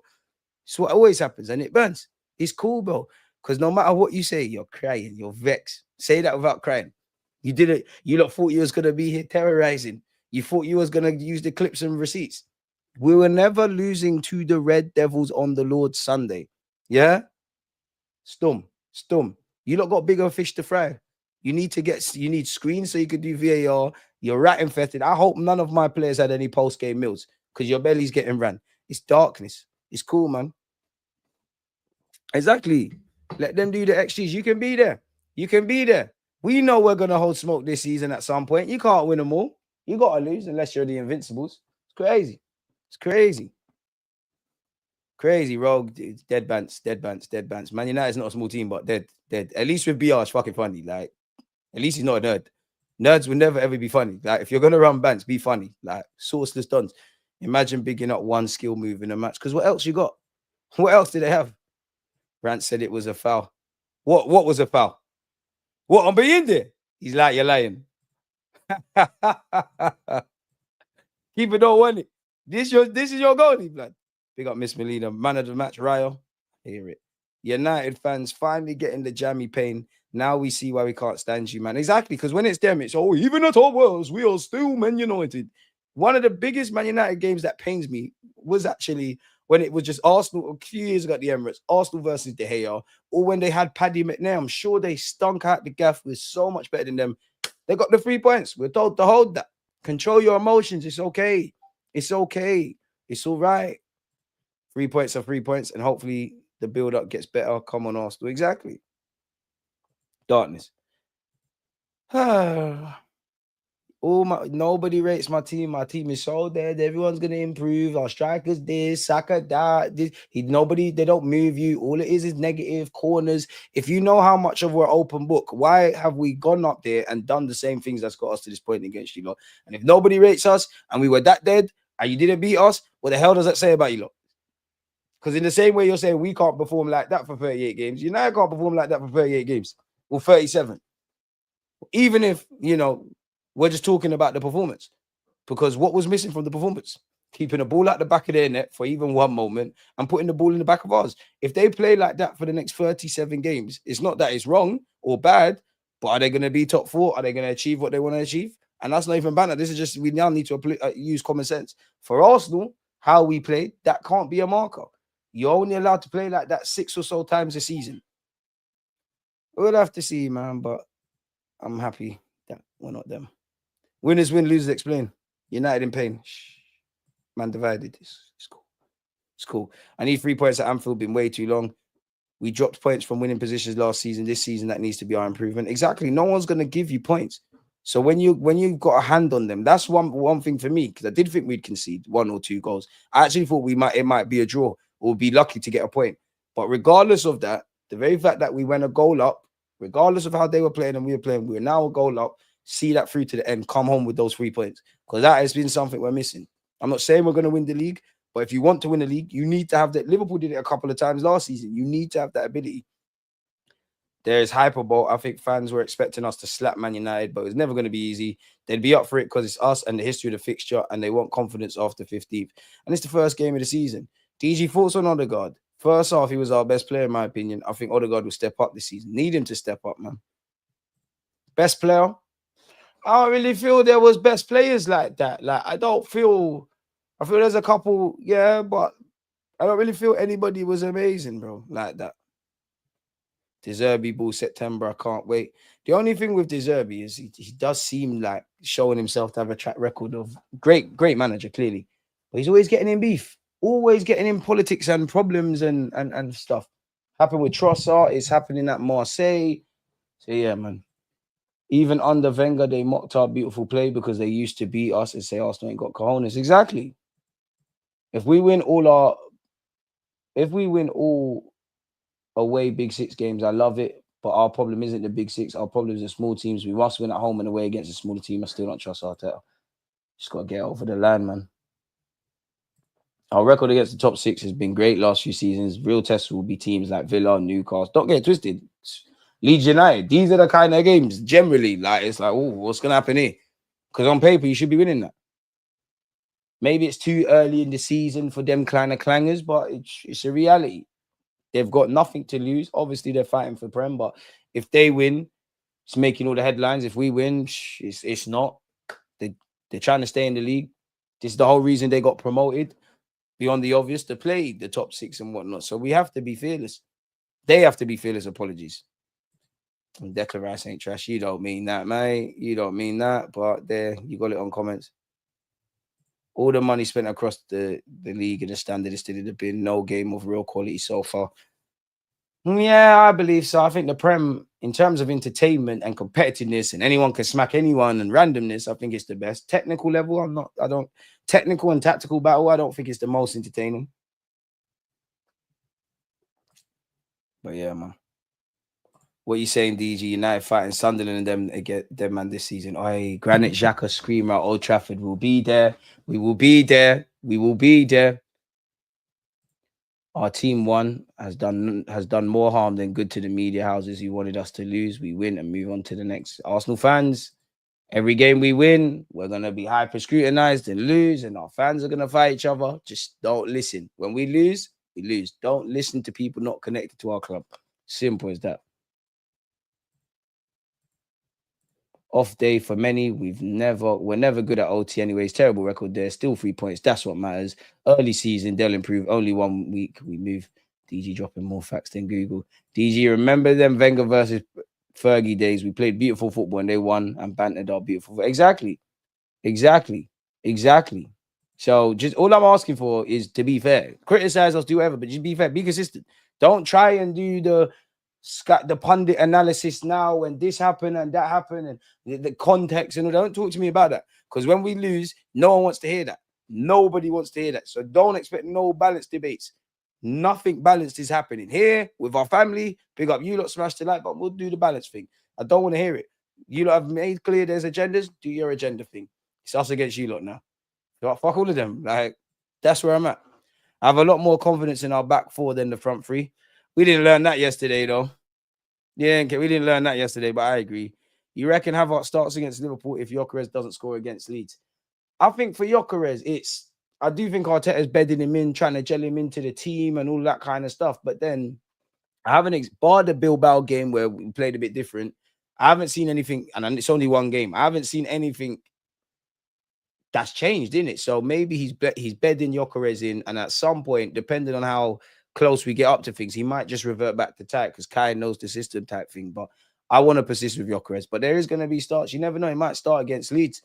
It's what always happens. And it burns. It's cool, bro. Because no matter what you say, you're crying. You're vexed. Say that without crying. You did it. You lot thought you was going to be here terrorizing. You thought you was going to use the clips and receipts. We were never losing to the Red Devils on the Lord's Sunday. Yeah? Stum. You lot got bigger fish to fry. You need screens so you could do VAR. You're rat infested. I hope none of my players had any post-game meals because your belly's getting ran. It's darkness. It's cool, man. Exactly. Let them do the XGs. You can be there. You can be there. We know we're going to hold smoke this season at some point. You can't win them all. You got to lose unless you're the Invincibles. It's crazy. It's crazy. Crazy, rogue, dead bants. Man United's not a small team, but dead. At least with BR, it's fucking funny. Like, at least he's not a nerd. Nerds will never ever be funny. Like, if you're gonna run bants, be funny. Like, sourceless dons. Imagine bigging up one skill move in a match. Because what else you got? What else did they have? Rant said it was a foul. What was a foul? What, on being there? He's like, you're lying. Keeper don't want it. This is your goalie, blood. Big up Miss Melina. Man of the match, Ryo. Hear it. United fans finally getting the jammy pain. Now we see why we can't stand you, man. Exactly, because when it's them, it's, oh, even at our worst, we are still Man United. One of the biggest Man United games that pains me was actually when it was just Arsenal a few years ago at the Emirates, Arsenal versus De Gea, or when they had Paddy McNair. I'm sure they stunk out the gaff. We're so much better than them. They got the 3 points. We're told to hold that. Control your emotions. It's okay. It's okay. It's all right. 3 points are 3 points, and hopefully the build-up gets better. Come on, Arsenal. Exactly. Darkness. Nobody rates my team. My team is so dead. Everyone's gonna improve. Our strikers this, Saka that. They don't move you. All it is negative corners. If you know how much of we're open book, why have we gone up there and done the same things that's got us to this point against you lot? And if nobody rates us and we were that dead and you didn't beat us, what the hell does that say about you lot? Because in the same way you're saying we can't perform like that for 38 games, United can't perform like that for 38 games. or 37. Even if, we're just talking about the performance. Because what was missing from the performance? Keeping the ball at the back of their net for even one moment and putting the ball in the back of ours. If they play like that for the next 37 games, it's not that it's wrong or bad, but are they going to be top 4? Are they going to achieve what they want to achieve? And that's not even banter. This is just, we now need to use common sense. For Arsenal, how we played, that can't be a marker. You're only allowed to play like that 6 or so times a season. We'll have to see, man, but I'm happy that we're not them. Winners win, losers explain. United in pain. Man divided. It's cool. It's cool. I need 3 points at Anfield. Been way too long. We dropped points from winning positions last season. This season, that needs to be our improvement. Exactly. No one's going to give you points. So when you've got a hand on them, that's one thing for me, because I did think we'd concede 1 or 2 goals. I actually thought it might be a draw or be lucky to get a point. But regardless of that, the very fact that we went a goal up, regardless of how they were playing and we were playing, we're now a goal up. See that through to the end, come home with those 3 points, because that has been something we're missing. I'm not saying we're going to win the league, but if you want to win the league, you need to have that. Liverpool did it a couple of times last season. You need to have that ability. There's hyperbole. I think fans were expecting us to slap Man United, but it's never going to be easy. They'd be up for it because it's us and the history of the fixture, and they want confidence after 15th. And it's the first game of the season. DG, thoughts on Odegaard? First half, he was our best player, in my opinion. I think Odegaard will step up this season. Need him to step up, man. Best player? I don't really feel there was best players like that. Like, I feel there's a couple, yeah, but I don't really feel anybody was amazing, bro, like that. De Zerbi ball September, I can't wait. The only thing with De Zerbi is he does seem like showing himself to have a track record of great manager, clearly. But he's always getting in beef, always getting in politics and problems and stuff. Happened with Trossard, it's happening at Marseille. So yeah, man. Even under Wenger, they mocked our beautiful play because they used to beat us and say Arsenal ain't got cojones. Exactly. If we win all away Big Six games, I love it. But our problem isn't the Big Six. Our problem is the small teams. We must win at home and away against a smaller team. I still don't trust Arteta. Just got to get over the line, man. Our record against the top 6 has been great last few seasons. Real tests will be teams like Villa, Newcastle. Don't get it twisted. Leeds United. These are the kind of games generally. Like, it's like, oh, what's going to happen here? Because on paper, you should be winning that. Maybe it's too early in the season for them kind of clangers, but it's a reality. They've got nothing to lose. Obviously, they're fighting for Prem, but if they win, it's making all the headlines. If we win, it's not. They're trying to stay in the league. This is the whole reason they got promoted, beyond the obvious, to play the top 6 and whatnot. So we have to be fearless. They have to be fearless. Apologies. And Declan Rice ain't trash. You don't mean that, mate. You don't mean that. But there, you got it on comments. All the money spent across the league and the standard is still have been no game of real quality so far. Yeah, I believe so. I think the Prem, in terms of entertainment and competitiveness, and anyone can smack anyone and randomness, I think it's the best. Technical level, technical and tactical battle, I don't think it's the most entertaining. But yeah, man. What are you saying, DG? United fighting Sunderland and them man this season. Granit Xhaka screamer at Old Trafford. We'll be there. We will be there. We will be there. Our team has done more harm than good to the media houses who wanted us to lose. We win and move on to the next. Arsenal fans, every game we win, we're going to be hyper scrutinized and lose, and our fans are going to fight each other. Just don't listen. When we lose, we lose. Don't listen to people not connected to our club. Simple as that. Off day for many. We're never good at OT anyways. Terrible record there. Still 3 points. That's what matters. Early season, they'll improve. Only 1 week we move. DG dropping more facts than Google. DG, remember them Wenger versus Fergie days? We played beautiful football and they won and bantered our beautiful. Exactly. So just all I'm asking for is to be fair. Criticize us, do whatever, but just be fair. Be consistent. Don't try and do the pundit analysis now when this happened and that happened and the context and all. Don't talk to me about that, because when we lose, no one wants to hear that. Nobody wants to hear that. So don't expect no balanced debates. Nothing balanced is happening here with our family. Big up, you lot smash the like button. We'll do the balance thing. I don't want to hear it. You lot have made clear there's agendas. Do your agenda thing. It's us against you lot now. Fuck all of them. Like, that's where I'm at. I have a lot more confidence in our back 4 than the front 3. We didn't learn that yesterday, though. Yeah, okay, we didn't learn that yesterday, but I agree. You reckon Havertz starts against Liverpool if Gyökeres doesn't score against Leeds? I think for Gyökeres, I do think Arteta's bedding him in, trying to gel him into the team and all that kind of stuff. But then I haven't barred the Bilbao game where we played a bit different. I haven't seen anything, and it's only one game. I haven't seen anything that's changed, isn't it? So maybe he's bedding Gyökeres in, and at some point, depending on how close we get up to things, he might just revert back to type because Kai knows the system type thing. But I want to persist with Gyökeres. But there is going to be starts. You never know. He might start against Leeds.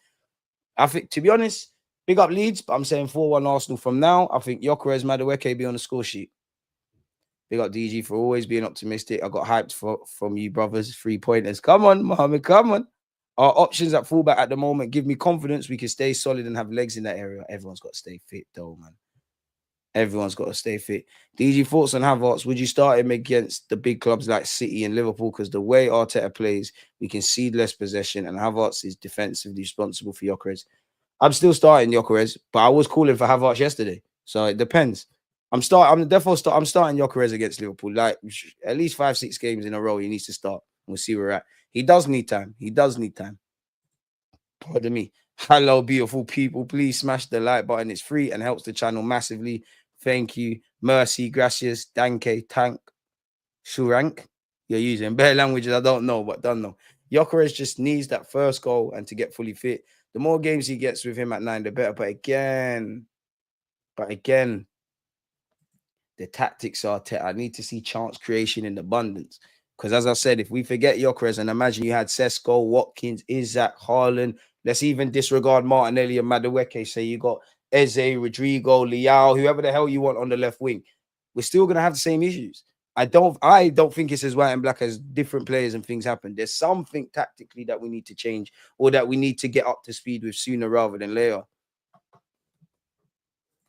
I think, to be honest, big up Leeds, but I'm saying 4-1 Arsenal from now. I think Gyökeres, Madueke be on the score sheet. Big up DG for always being optimistic. I got hyped from you brothers. 3 pointers. Come on, Mohammed. Come on. Our options at fullback at the moment give me confidence we can stay solid and have legs in that area. Everyone's got to stay fit, though, man. Everyone's got to stay fit. DG, thoughts on Havertz? Would you start him against the big clubs like City and Liverpool? Because the way Arteta plays, we can cede less possession, and Havertz is defensively responsible for Gyökeres. I'm still starting Gyökeres, but I was calling for Havertz yesterday, so it depends. I'm starting Gyökeres against Liverpool. Like at least 5-6 games in a row, he needs to start. We'll see where we're at. He does need time. Pardon me. Hello, beautiful people. Please smash the like button. It's free and helps the channel massively. Thank you. Mercy, gracias, danke, tank, shurank. You're using bare languages I don't know, but don't know. Gyökeres just needs that first goal and to get fully fit. The more games he gets with him at 9, the better. But again, the tactics are I need to see chance creation in abundance. Because as I said, if we forget Gyökeres and imagine you had Sesko, Watkins, Isaac, Haaland, let's even disregard Martinelli and Madueke. Say you got Eze, Rodrigo, Leao, whoever the hell you want on the left wing. We're still going to have the same issues. I don't think it's as white and black as different players and things happen. There's something tactically that we need to change or that we need to get up to speed with sooner rather than later.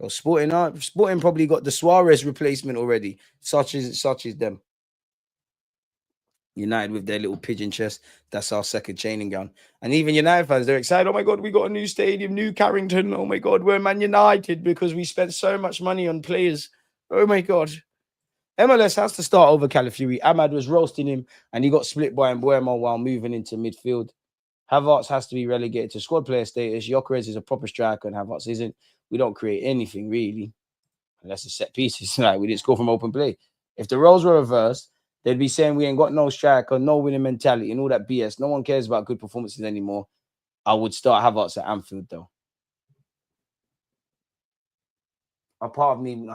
So Sporting probably got the Suarez replacement already, such as them. United with their little pigeon chest. That's our second training ground. And even United fans, they're excited. Oh my God, we got a new stadium, new Carrington. Oh my God, we're Man United because we spent so much money on players. Oh my God. MLS has to start over Calafiori. Ahmad was roasting him and he got split by Mbuemo while moving into midfield. Havertz has to be relegated to squad player status. Gyökeres is a proper striker and Havertz isn't. We don't create anything really, unless it's set pieces. Like we didn't score from open play. If the roles were reversed, they'd be saying we ain't got no striker, no winning mentality, and all that BS. No one cares about good performances anymore. I would start Havertz at Anfield though. A part of me,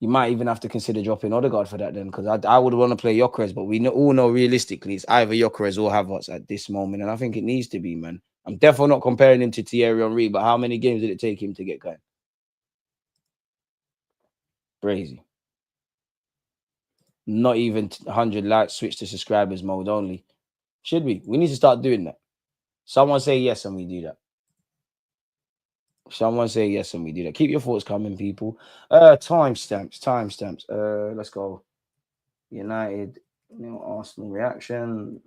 you might even have to consider dropping Odegaard for that then, because I would want to play Gyökeres, but we all know realistically it's either Gyökeres or Havertz at this moment, and I think it needs to be, man. I'm definitely not comparing him to Thierry Henry, but how many games did it take him to get going? Crazy. Not even 100 likes, switch to subscribers mode only. Should we? We need to start doing that. Someone say yes and we do that. Someone say yes and we do that. Keep your thoughts coming, people. Timestamps. Let's go. United, Arsenal reaction.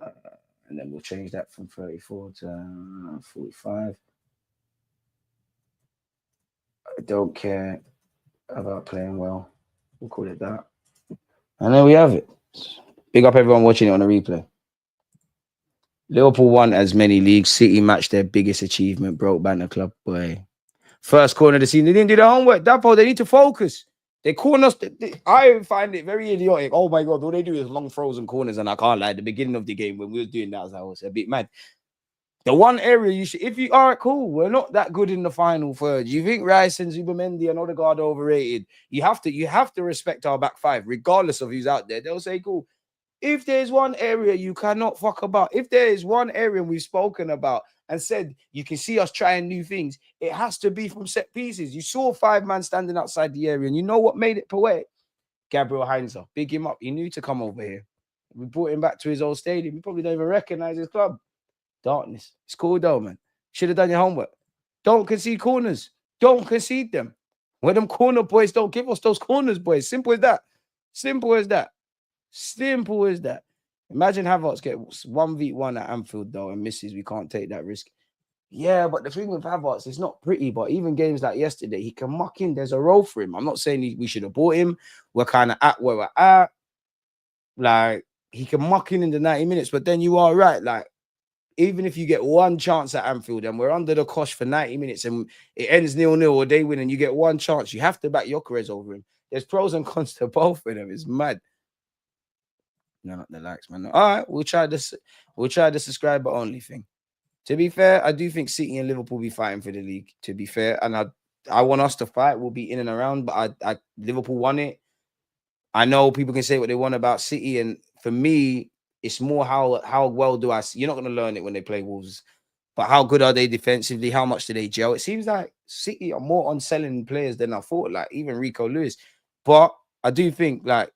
And then we'll change that from 34 to 45. I don't care about playing well. We'll call it that. And there we have it. Big up everyone watching it on the replay. Liverpool won as many leagues. City matched their biggest achievement. Broke Banner Club. Boy. First corner of the season. They didn't do their homework. Dapo, they need to focus. They corner us. I find it very idiotic. Oh my God. All they do is long throws and corners. And I can't lie. At the beginning of the game when we were doing that, I was a bit mad. The one area you should, if you are cool, we're not that good in the final third. You think Rice and Zubimendi and Odegaard are overrated? You have to respect our back five, regardless of who's out there. They'll say, cool. If there's one area you cannot fuck about, if there is one area we've spoken about and said you can see us trying new things, it has to be from set pieces. You saw 5 man standing outside the area, and you know what made it poetic? Gabriel Heinzer. Big him up. He knew to come over here. We brought him back to his old stadium. He probably don't even recognize his club. Darkness. It's cool though, man. Should have done your homework. Don't concede corners. Don't concede them. When them corner boys don't give us those corners, boys. Simple as that. Simple as that. Simple as that. Imagine Havertz get 1v1 at Anfield though and misses. We can't take that risk. Yeah, but the thing with Havertz, it's not pretty. But even games like yesterday, he can muck in. There's a role for him. I'm not saying we should have bought him. We're kind of at where we're at. Like, he can muck in the 90 minutes, but then you are right. Like, even if you get one chance at Anfield and we're under the cosh for 90 minutes and it ends 0-0 or they win and you get one chance, you have to back Gyökeres over him. There's pros and cons to both of them. It's mad. No, not the likes, man. All right, we'll try this. We'll try the subscriber only thing. To be fair, I do think City and Liverpool will be fighting for the league. To be fair, and I want us to fight. We'll be in and around, but I Liverpool won it. I know people can say what they want about City, and for me, it's more how well do I see. You're not going to learn it when they play Wolves, but how good are they defensively? How much do they gel? It seems like City are more on selling players than I thought. Like even Rico Lewis, but I do think like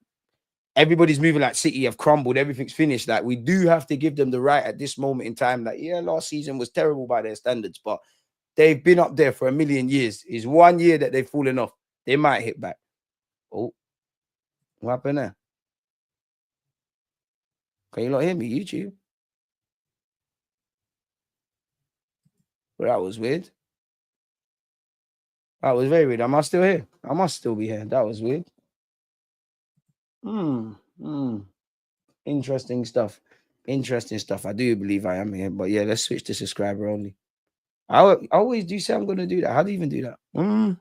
everybody's moving like City have crumbled. Everything's finished. Like we do have to give them the right at this moment in time. Like yeah, last season was terrible by their standards, but they've been up there for a million years. It's 1 year that they've fallen off. They might hit back. Oh, what happened there? Can you not hear me, YouTube? Well, that was weird. That was very weird. Am I still here? I must still be here. That was weird. Interesting stuff. Interesting stuff. I do believe I am here, but yeah, let's switch to subscriber only. I always do say I'm going to do that. How do you even do that?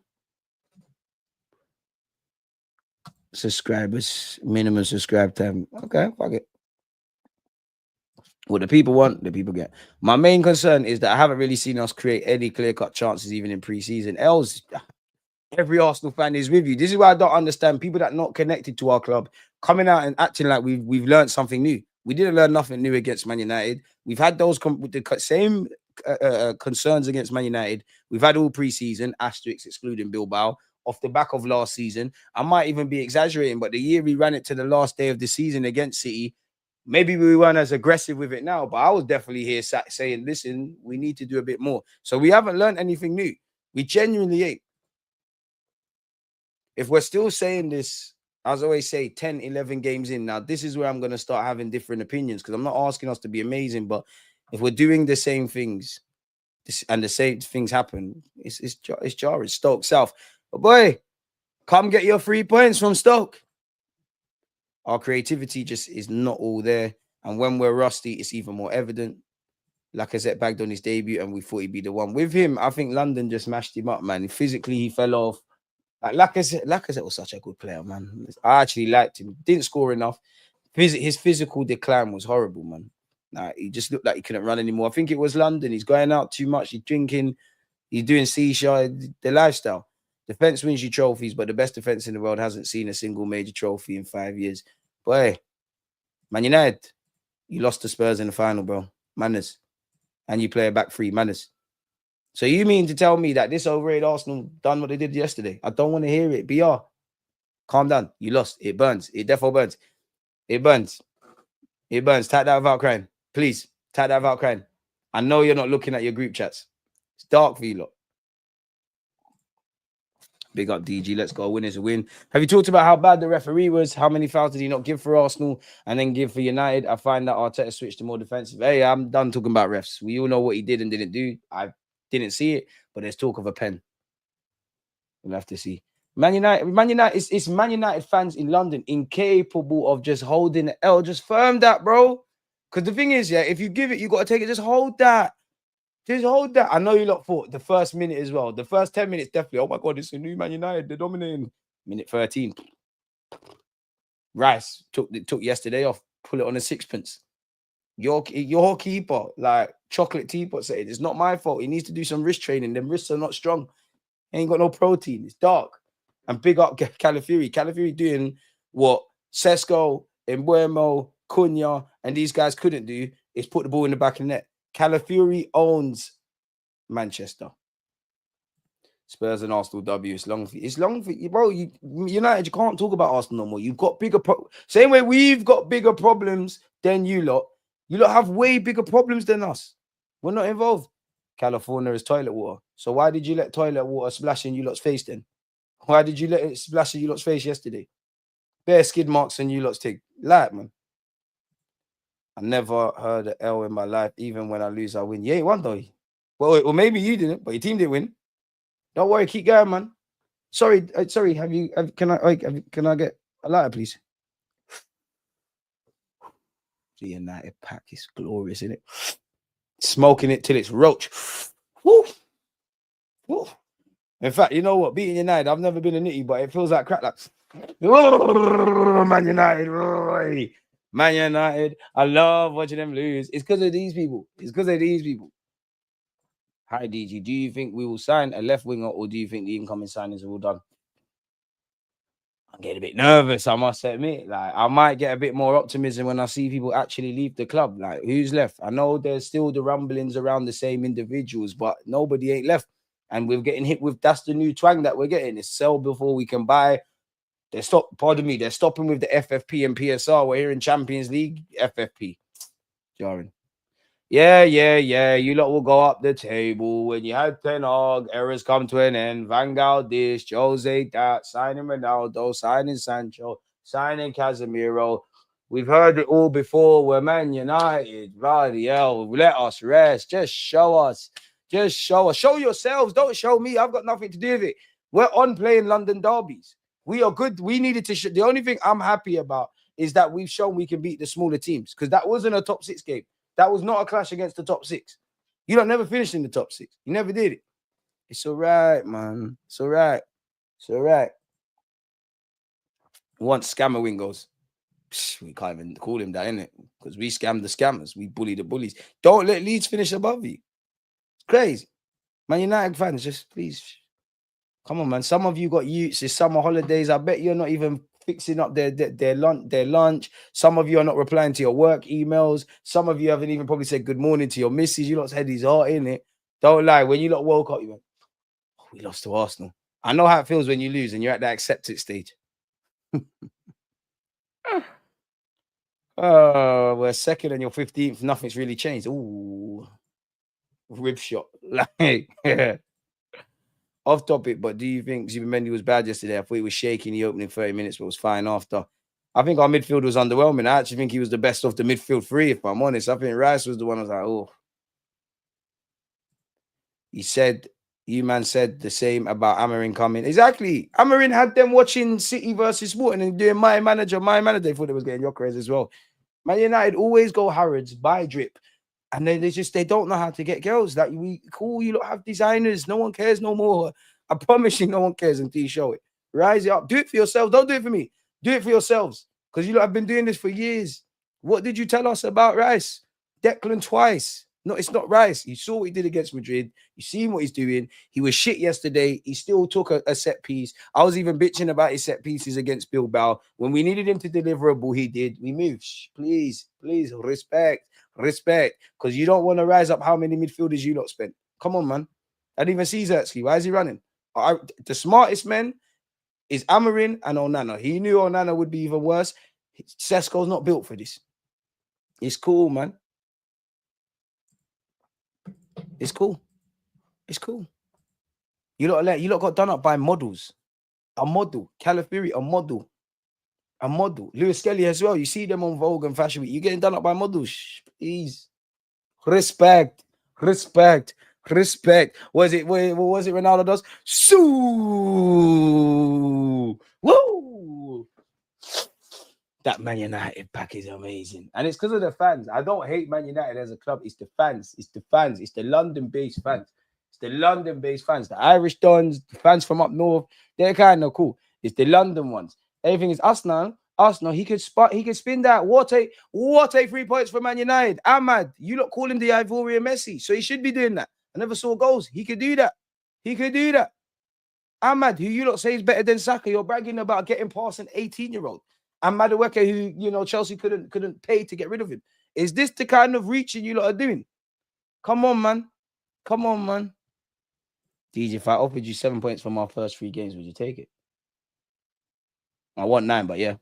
Subscribers, minimum subscribe time. Okay, fuck it. What the people want, the people get. My main concern is that I haven't really seen us create any clear-cut chances even in pre-season. Else, every Arsenal fan is with you. This is why I don't understand people that are not connected to our club coming out and acting like we've learned something new. We didn't learn nothing new against Man United. We've had those the same concerns against Man United. We've had all pre-season, asterisks excluding Bilbao, off the back of last season. I might even be exaggerating, but the year we ran it to the last day of the season against City, maybe we weren't as aggressive with it now, but I was definitely here saying, listen, we need to do a bit more. So we haven't learned anything new. We genuinely ain't. If we're still saying this, as I always say, 10, 11 games in, now this is where I'm going to start having different opinions because I'm not asking us to be amazing, but if we're doing the same things and the same things happen, it's jarring. Stoke South. But boy, come get your 3 points from Stoke. Our creativity just is not all there. And when we're rusty, it's even more evident. Lacazette bagged on his debut and we thought he'd be the one. With him, I think London just mashed him up, man. Physically, he fell off. Like Lacazette was such a good player, man. I actually liked him. Didn't score enough. His physical decline was horrible, man. Like, he just looked like he couldn't run anymore. I think it was London. He's going out too much. He's drinking. He's doing seashore. The lifestyle. Defense wins you trophies, but the best defense in the world hasn't seen a single major trophy in 5 years. Boy, Man United, you lost to Spurs in the final, bro. Manners. And you play a back three. Manners. So you mean to tell me that this overrated Arsenal done what they did yesterday? I don't want to hear it. BR. Calm down. You lost. It burns. It definitely burns. It burns. It burns. Type that without crying. Please. Type that without crying. I know you're not looking at your group chats. It's dark for you lot. Big up DG. Let's go. Win is a win. Have you talked about how bad the referee was? How many fouls did he not give for Arsenal and then give for United? I find that Arteta switched to more defensive. Hey, I'm done talking about refs. We all know what he did and didn't do. I didn't see it, but there's talk of a pen. We'll have to see. Man United, it's Man United fans in London incapable of just holding the L. Just firm that, bro. Because the thing is, yeah, if you give it, you got to take it. Just hold that. Just hold that. I know you lot thought the first minute as well. The first 10 minutes, definitely. Oh my God, it's a new Man United. They're dominating. Minute 13. Rice took yesterday off. Pull it on a sixpence. Your keeper, like chocolate teapot said, it's not my fault. He needs to do some wrist training. Them wrists are not strong. He ain't got no protein. It's dark. And big up Calafiori. Calafiori doing what Sesko, Embuemo, Cunha, and these guys couldn't do is put the ball in the back of the net. Calafiori owns Manchester. Spurs and Arsenal W. It's long for you, bro. United, you can't talk about Arsenal no more. You've got bigger same way we've got bigger problems than you lot. You lot have way bigger problems than us. We're not involved. California is toilet water. So why did you let toilet water splash in you lot's face then? Why did you let it splash in you lot's face yesterday? Bare skid marks and you lot's take. Like, man. I never heard an L in my life. Even when I lose, I win. You ain't won though. Well, maybe you didn't, but your team didn't win. Don't worry, keep going, man. Sorry. Can I get a lighter, please? The United pack is glorious, isn't it? Smoking it till it's roach. Woo! Woo! In fact, you know what? Beating United, I've never been a nitty, but it feels like crack. Like, Man United, Man United. I love watching them lose. It's because of these people. It's because of these people. Hi, DG. Do you think we will sign a left winger, or do you think the incoming signings are all done? I'm getting a bit nervous, I must admit. Like, I might get a bit more optimism when I see people actually leave the club. Like, who's left? I know there's still the rumblings around the same individuals, but nobody ain't left. And we're getting hit with, that's the new twang that we're getting. It's sell before we can buy. They're stopping with the FFP and PSR. We're here in Champions League, FFP. Jarring. Yeah. You lot will go up the table. When you had Ten Hag, errors come to an end. Van Gaal this, Jose that, signing Ronaldo, signing Sancho, signing Casemiro. We've heard it all before. We're Man United. Bloody hell. Let us rest. Just show us. Just show us. Show yourselves. Don't show me. I've got nothing to do with it. We're on playing London derbies. We are good. We needed to. The only thing I'm happy about is that we've shown we can beat the smaller teams, because that wasn't a top 6 game. That was not a clash against the top 6. You don't never finish in the top 6. You never did it. It's all right, man. It's all right. It's all right. Once Scammer win goes, we can't even call him that, innit? Because we scam the scammers. We bully the bullies. Don't let Leeds finish above you. It's crazy. Man United fans, just please. Come on, man. Some of you got youths. It's summer holidays. I bet you're not even fixing up their lunch. Some of you are not replying to your work emails. Some of you haven't even probably said good morning to your missus. You lot's head is hot, innit? Don't lie. When you lot woke up, you went, oh, we lost to Arsenal. I know how it feels when you lose and you're at that accept it stage. We're second and you're 15th. Nothing's really changed. Ooh, rib shot. Like, yeah. Off topic, but do you think Zubimendi was bad yesterday? I thought he was shaky in the opening 30 minutes, but was fine after. I think our midfield was underwhelming. I actually think he was the best of the midfield 3, if I'm honest. I think Rice was the one I was like, oh. You man said the same about Amarin coming. Exactly. Amarin had them watching City versus Sporting and doing my manager. They thought it was getting Yokeres as well. Man United always go Harrods, buy drip. And then they don't know how to get girls. Like, we cool, you don't have designers. No one cares no more. I promise you, no one cares until you show it. Rise it up. Do it for yourselves. Don't do it for me. Do it for yourselves. Because you lot have been doing this for years. What did you tell us about Rice? Declan twice. No, it's not Rice. You saw what he did against Madrid. You seen what he's doing. He was shit yesterday. He still took a set piece. I was even bitching about his set pieces against Bilbao. When we needed him to deliver a ball, he did. We moved. Please, respect. Because you don't want to rise up how many midfielders you lot spent. Come on, man. I didn't even see Zertsky. Why is he running? The smartest men is Amarin and Onana. He knew Onana would be even worse. Sesko's not built for this. It's cool, man. It's cool. You lot got done up by models. A model. Calafiori, a model. Lewis Skelly as well. You see them on Vogue and Fashion Week. You're getting done up by models. Please. Respect. What was it Ronaldo does? Woo! That Man United pack is amazing. And it's because of the fans. I don't hate Man United as a club. It's the fans. It's the London-based fans. The Irish Dons, the fans from up north. They're kind of cool. It's the London ones. Everything is Arsenal, he could spin that. What a 3 points for Man United. Ahmad, you lot call him the Ivorian Messi, so he should be doing that. I never saw goals. He could do that. Ahmad, who you lot say is better than Saka, you're bragging about getting past an 18-year-old. And Madueke, who Chelsea couldn't pay to get rid of him. Is this the kind of reaching you lot are doing? Come on, man. DJ, if I offered you 7 points from our first 3 games, would you take it? I want 9, but yeah.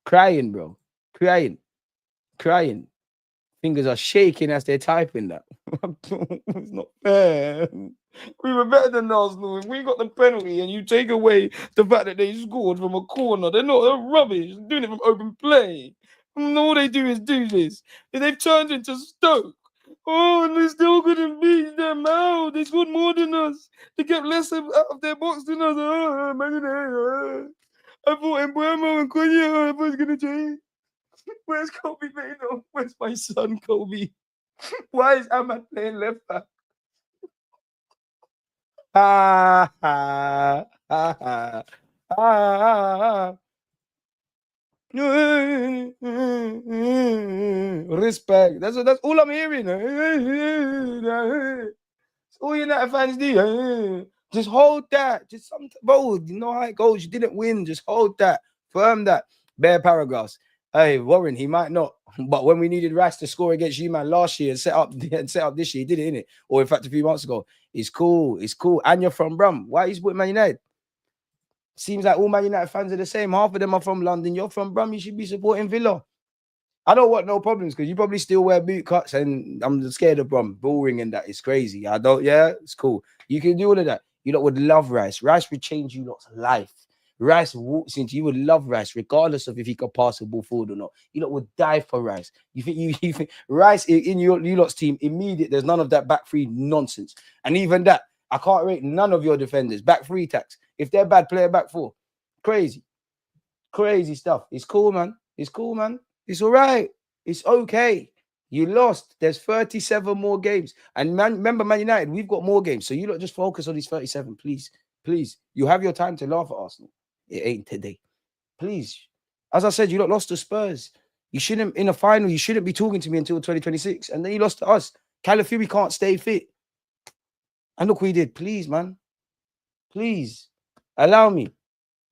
Crying, bro. Crying. Fingers are shaking as they're typing that. It's not fair. We were better than Arsenal. If we got the penalty and you take away the fact that they scored from a corner, they're rubbish. They're doing it from open play. And all they do is do this. And they've turned into Stoke. Oh, and they still couldn't beat them out. They scored more than us. They kept less out of their box than us. I thought Embuemo and Konya was going to change. Where's Kobe Mano? Where's my son, Kobe? Why is Ahmad playing left back? Ah, ah, ah, ah, ah, ah. Respect. That's all I'm hearing. All United fans do. Just hold that. Just some bro. You know how it goes. You didn't win. Just hold that. Firm that. Bare paragraphs. Hey, Warren, he might not. But when we needed Rice to score against you, man, last year and set up this year, he did it, innit? Or in fact, a few months ago. It's cool. It's cool. And you're from Brum. Why are you supporting Man United? Seems like all Man United fans are the same. Half of them are from London. You're from Brum. You should be supporting Villa. I don't want no problems because you probably still wear boot cuts and I'm scared of Brum. Boring and that is crazy. I don't, yeah, it's cool. You can do all of that. You lot would love Rice. Rice would change you lot's life. Rice walks into you would love Rice, regardless of if he could pass the ball forward or not. You lot would die for Rice. You think Rice in you lot's team immediate? There's none of that back three nonsense. And even that, I can't rate none of your defenders. Back three tax. If they're bad, play a back four. Crazy stuff. It's cool, man. It's cool, man. It's all right. It's okay. You lost. There's 37 more games. And man, remember, Man United, we've got more games. So you lot just focus on these 37, please. Please. You have your time to laugh at Arsenal. It ain't today. Please. As I said, you lot lost to Spurs. You shouldn't, in a final, you shouldn't be talking to me until 2026. And then you lost to us. Calafiori can't stay fit. And look what he did. Please, man. Please. Allow me.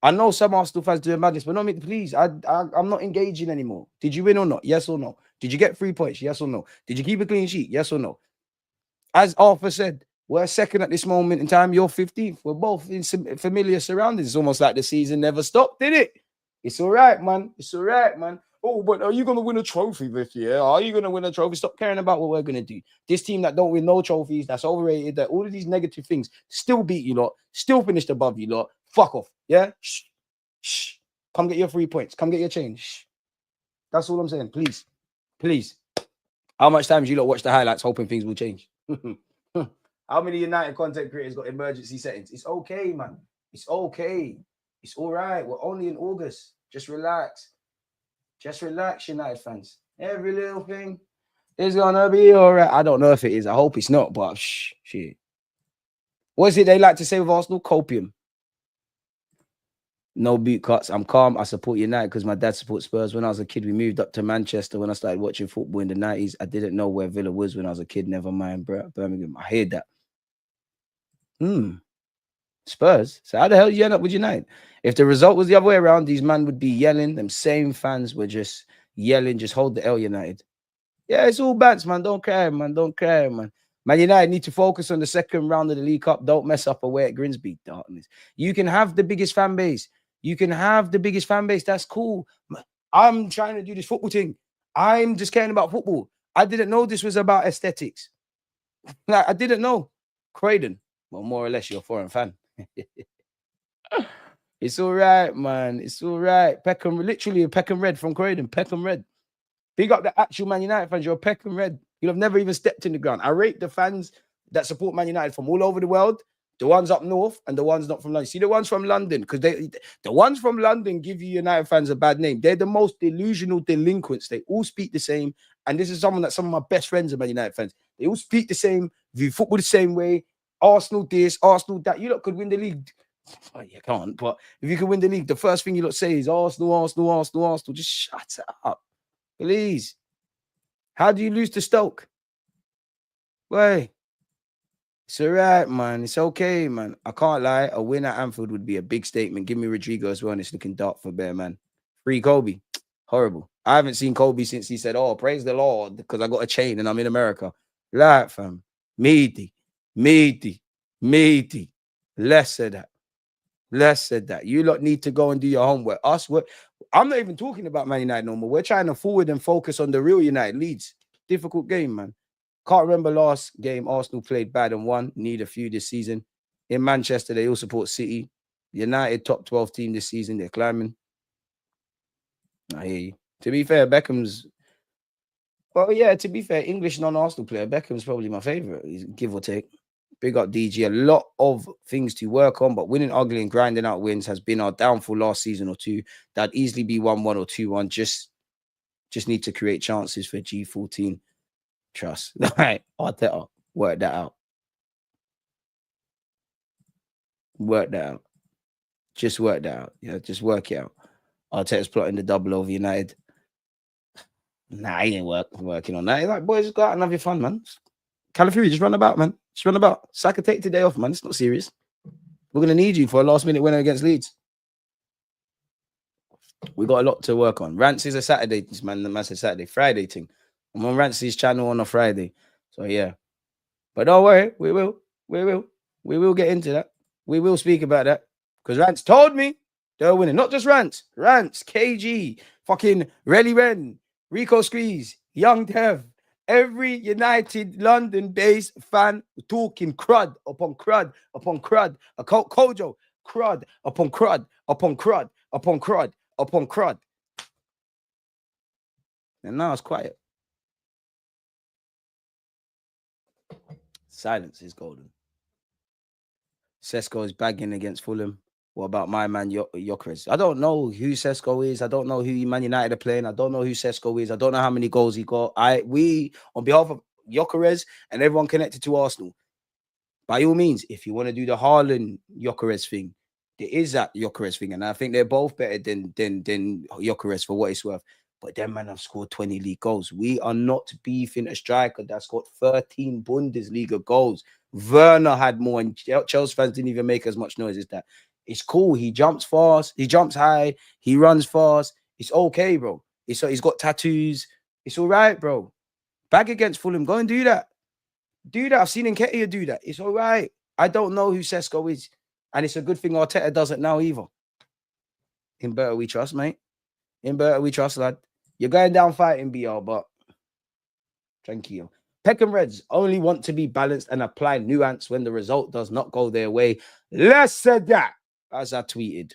I know some Arsenal fans doing madness, but not me. Please, I'm not engaging anymore. Did you win or not? Yes or no? Did you get 3 points? Yes or no? Did you keep a clean sheet? Yes or no? As Arthur said, we're second at this moment in time. You're 15th. We're both in some familiar surroundings. It's almost like the season never stopped, did it? It's all right, man. It's all right, man. Oh, but are you going to win a trophy this year? Are you going to win a trophy? Stop caring about what we're going to do. This team that don't win no trophies, that's overrated, that all of these negative things still beat you lot, still finished above you lot. Fuck off. Yeah? Shh. Shh. Come get your 3 points. Come get your change. Shh. That's all I'm saying. Please. Please. How much time do you lot watch the highlights hoping things will change? How many United content creators got emergency settings? It's okay, man. It's okay. It's all right. We're only in August. Just relax. Just relax, United fans. Every little thing is gonna be all right. I don't know if it is. I hope it's not, but shit. What is it they like to say with Arsenal? Copium. No boot cuts. I'm calm. I support United because my dad supports Spurs. When I was a kid, we moved up to Manchester. When I started watching football in the 90s, I didn't know where Villa was when I was a kid. Never mind, Birmingham. I heard that. Spurs. So how the hell did you end up with United? If the result was the other way around, these men would be yelling. Them same fans were just yelling, just hold the L, United. Yeah, it's all bants, man. Don't cry, man. Don't cry, man. Man United need to focus on the second round of the League Cup. Don't mess up away at Grimsby, darkness. You can have the biggest fan base. You can have the biggest fan base. That's cool. I'm trying to do this football thing. I'm just caring about football. I didn't know this was about aesthetics. Like, I didn't know. Croydon. Well, more or less, you're a foreign fan. It's all right, man. It's all right. Peckham, literally a Peckham Red from Croydon. Peckham Red. Big up the actual Man United fans. You're a Peckham Red. You'll have never even stepped in the ground. I rate the fans that support Man United from all over the world. The ones up north and the ones not from London. See the ones from London, because the ones from London give you United fans a bad name. They're the most delusional delinquents. They all speak the same. And this is someone that some of my best friends are Man United fans. They all speak the same, view football the same way. Arsenal this, Arsenal that. You lot could win the league. Oh, you can't. But if you could win the league, the first thing you lot say is Arsenal, Arsenal, Arsenal, Arsenal. Just shut up. Please. How do you lose to Stoke? Wait. It's all right, man. It's okay, man. I can't lie. A win at Anfield would be a big statement. Give me Rodrigo as well, and it's looking dark for Bear, man. Free Kobe. Horrible. I haven't seen Kobe since he said, oh, praise the Lord, because I got a chain and I'm in America. Like, fam. Meaty. Less said that. Less said that. You lot need to go and do your homework. I'm not even talking about Man United no more. We're trying to forward and focus on the real United. Leeds. Difficult game, man. Can't remember last game Arsenal played bad and won. Need a few this season. In Manchester, they all support City. United top 12 team this season. They're climbing. I hear you. To be fair, Beckham's... Well, yeah, to be fair, English non-Arsenal player, Beckham's probably my favourite, give or take. Big up DG. A lot of things to work on, but winning ugly and grinding out wins has been our downfall last season or two. That'd easily be 1-1 or 2-1. Just Just need to create chances for G14. Trust. All right, Arteta, work that out. Work that out. Just work that out. Yeah, just work it out. Arteta's plotting the double over United. Nah, he ain't working on that. He's like, boys, go out and have your fun, man. Calafiori, just run about, man. Just run about. Saka, take today off, man. It's not serious. We're gonna need you for a last-minute winner against Leeds. We got a lot to work on. Rants is a Saturday, man. The massive Saturday, Friday thing. I'm on Rancy's channel on a Friday. So yeah. But don't worry, we will get into that. We will speak about that. Because Rants told me they're winning. Not just Rants, KG, fucking Relly Ren, Rico Squeeze, Young Tev, every United London-based fan talking crud upon crud upon crud. Kojo, crud upon crud upon crud upon crud upon crud. And now it's quiet. Silence is golden. Sesko is bagging against Fulham. What about my man, Gyökeres? I don't know who Sesko is. I don't know who Man United are playing. I don't know who Sesko is. I don't know how many goals he got. We, on behalf of Gyökeres and everyone connected to Arsenal, by all means, if you want to do the Haaland Gyökeres thing, there is that Gyökeres thing. And I think they're both better than Gyökeres for what it's worth. But them man have scored 20 league goals. We are not beefing a striker that scored 13 Bundesliga goals. Werner had more, and Chelsea fans didn't even make as much noise as that. It's cool. He jumps fast. He jumps high. He runs fast. It's okay, bro. He's got tattoos. It's all right, bro. Back against Fulham. Go and do that. Do that. I've seen Nketiah do that. It's all right. I don't know who Sesko is. And it's a good thing Arteta doesn't now either. In better we trust, mate. In better we trust, lad. You're going down fighting, BR, but tranquilo. Peckham Reds only want to be balanced and apply nuance when the result does not go their way. Less said that, as I tweeted.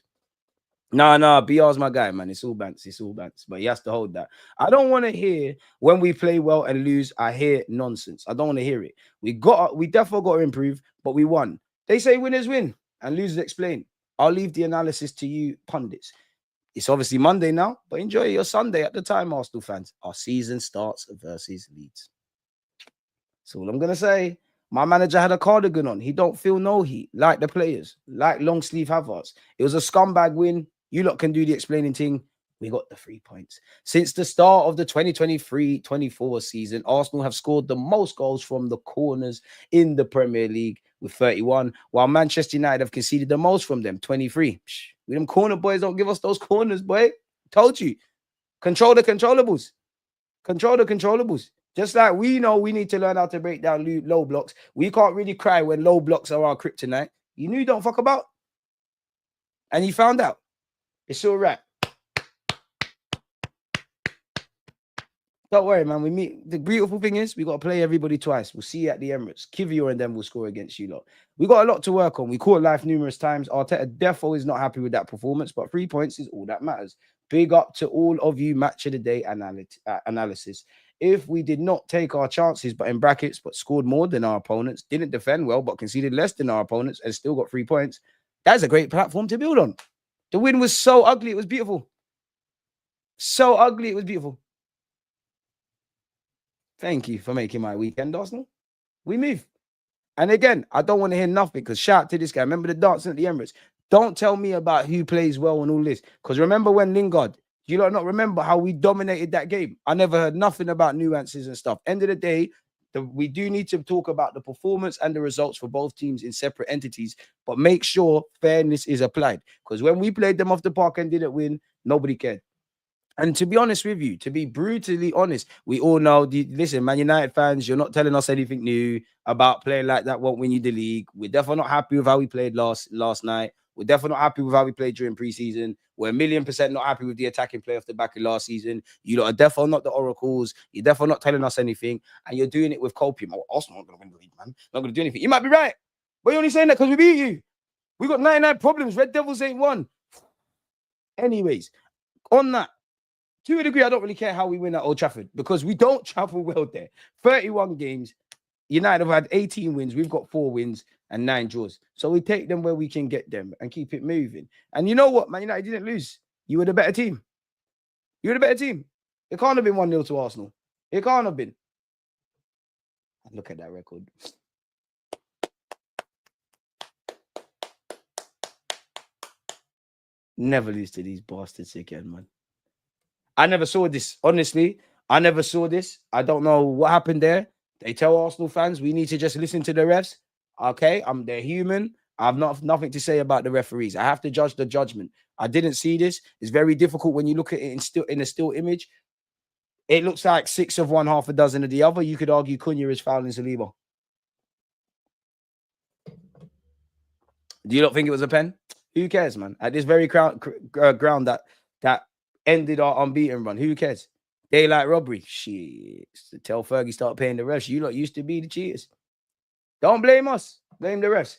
No, BR's my guy, man. It's all banks. It's all banks. But he has to hold that. I don't want to hear when we play well and lose, I hear nonsense. I don't want to hear it. We definitely got to improve, but we won. They say winners win and losers explain. I'll leave the analysis to you pundits. It's obviously Monday now, but enjoy your Sunday at the time, Arsenal fans. Our season starts versus Leeds. That's all I'm going to say. My manager had a cardigan on. He don't feel no heat, like the players, like long sleeve Havertz. It was a scumbag win. You lot can do the explaining thing. We got the 3 points. Since the start of the 2023-24 season, Arsenal have scored the most goals from the corners in the Premier League with 31, while Manchester United have conceded the most from them, 23. We them corner boys don't give us those corners, boy. Told you. Control the controllables. Control the controllables. Just like we know we need to learn how to break down low blocks. We can't really cry when low blocks are our kryptonite. You knew you don't fuck about. And you found out. It's all right. Don't worry, man. We meet. The beautiful thing is we got to play everybody twice. We'll see you at the Emirates. Kivior and them will score against you lot. We got a lot to work on. We caught life numerous times. Arteta defo is not happy with that performance, but 3 points is all that matters. Big up to all of you match of the day analysis. If we did not take our chances, but in brackets, but scored more than our opponents, didn't defend well, but conceded less than our opponents and still got 3 points, that's a great platform to build on. The win was so ugly. It was beautiful. So ugly. It was beautiful. Thank you for making my weekend, Arsenal. We move. And again, I don't want to hear nothing because shout out to this guy. Remember the dancing at the Emirates? Don't tell me about who plays well and all this. Because remember when Lingard, you don't not remember how we dominated that game? I never heard nothing about nuances and stuff. End of the day, we do need to talk about the performance and the results for both teams in separate entities, but make sure fairness is applied. Because when we played them off the park and didn't win, nobody cared. And to be honest with you, to be brutally honest, we all know, listen, Man United fans, you're not telling us anything new about playing like that won't win you the league. We're definitely not happy with how we played last night. We're definitely not happy with how we played during preseason. We're 1,000,000% not happy with the attacking play off the back of last season. You lot are definitely not the oracles. You're definitely not telling us anything. And you're doing it with copium. Oh, Arsenal not going to win the league, man. Not going to do anything. You might be right. But you're only saying that because we beat you. We got 99 problems. Red Devils ain't won. Anyways, on that, to a degree, I don't really care how we win at Old Trafford because we don't travel well there. 31 games. United have had 18 wins. We've got 4 wins and 9 draws. So we take them where we can get them and keep it moving. And you know what, Man United didn't lose. You were the better team. You were the better team. It can't have been 1-0 to Arsenal. It can't have been. Look at that record. Never lose to these bastards again, man. I never saw this. Honestly, I never saw this. I don't know what happened there. They tell Arsenal fans we need to just listen to the refs. Okay, they're human. I've nothing to say about the referees. I have to judge the judgment. I didn't see this. It's very difficult when you look at it in a still image. It looks like 6 of one, half a dozen of the other. You could argue Cunha is fouling Saliba. Do you not think it was a pen? Who cares, man? At this very ground that ended our unbeaten run, who cares? Daylight robbery. Shit. Tell Fergie start paying the refs. You lot used to be the cheaters. Don't blame us. Blame the refs.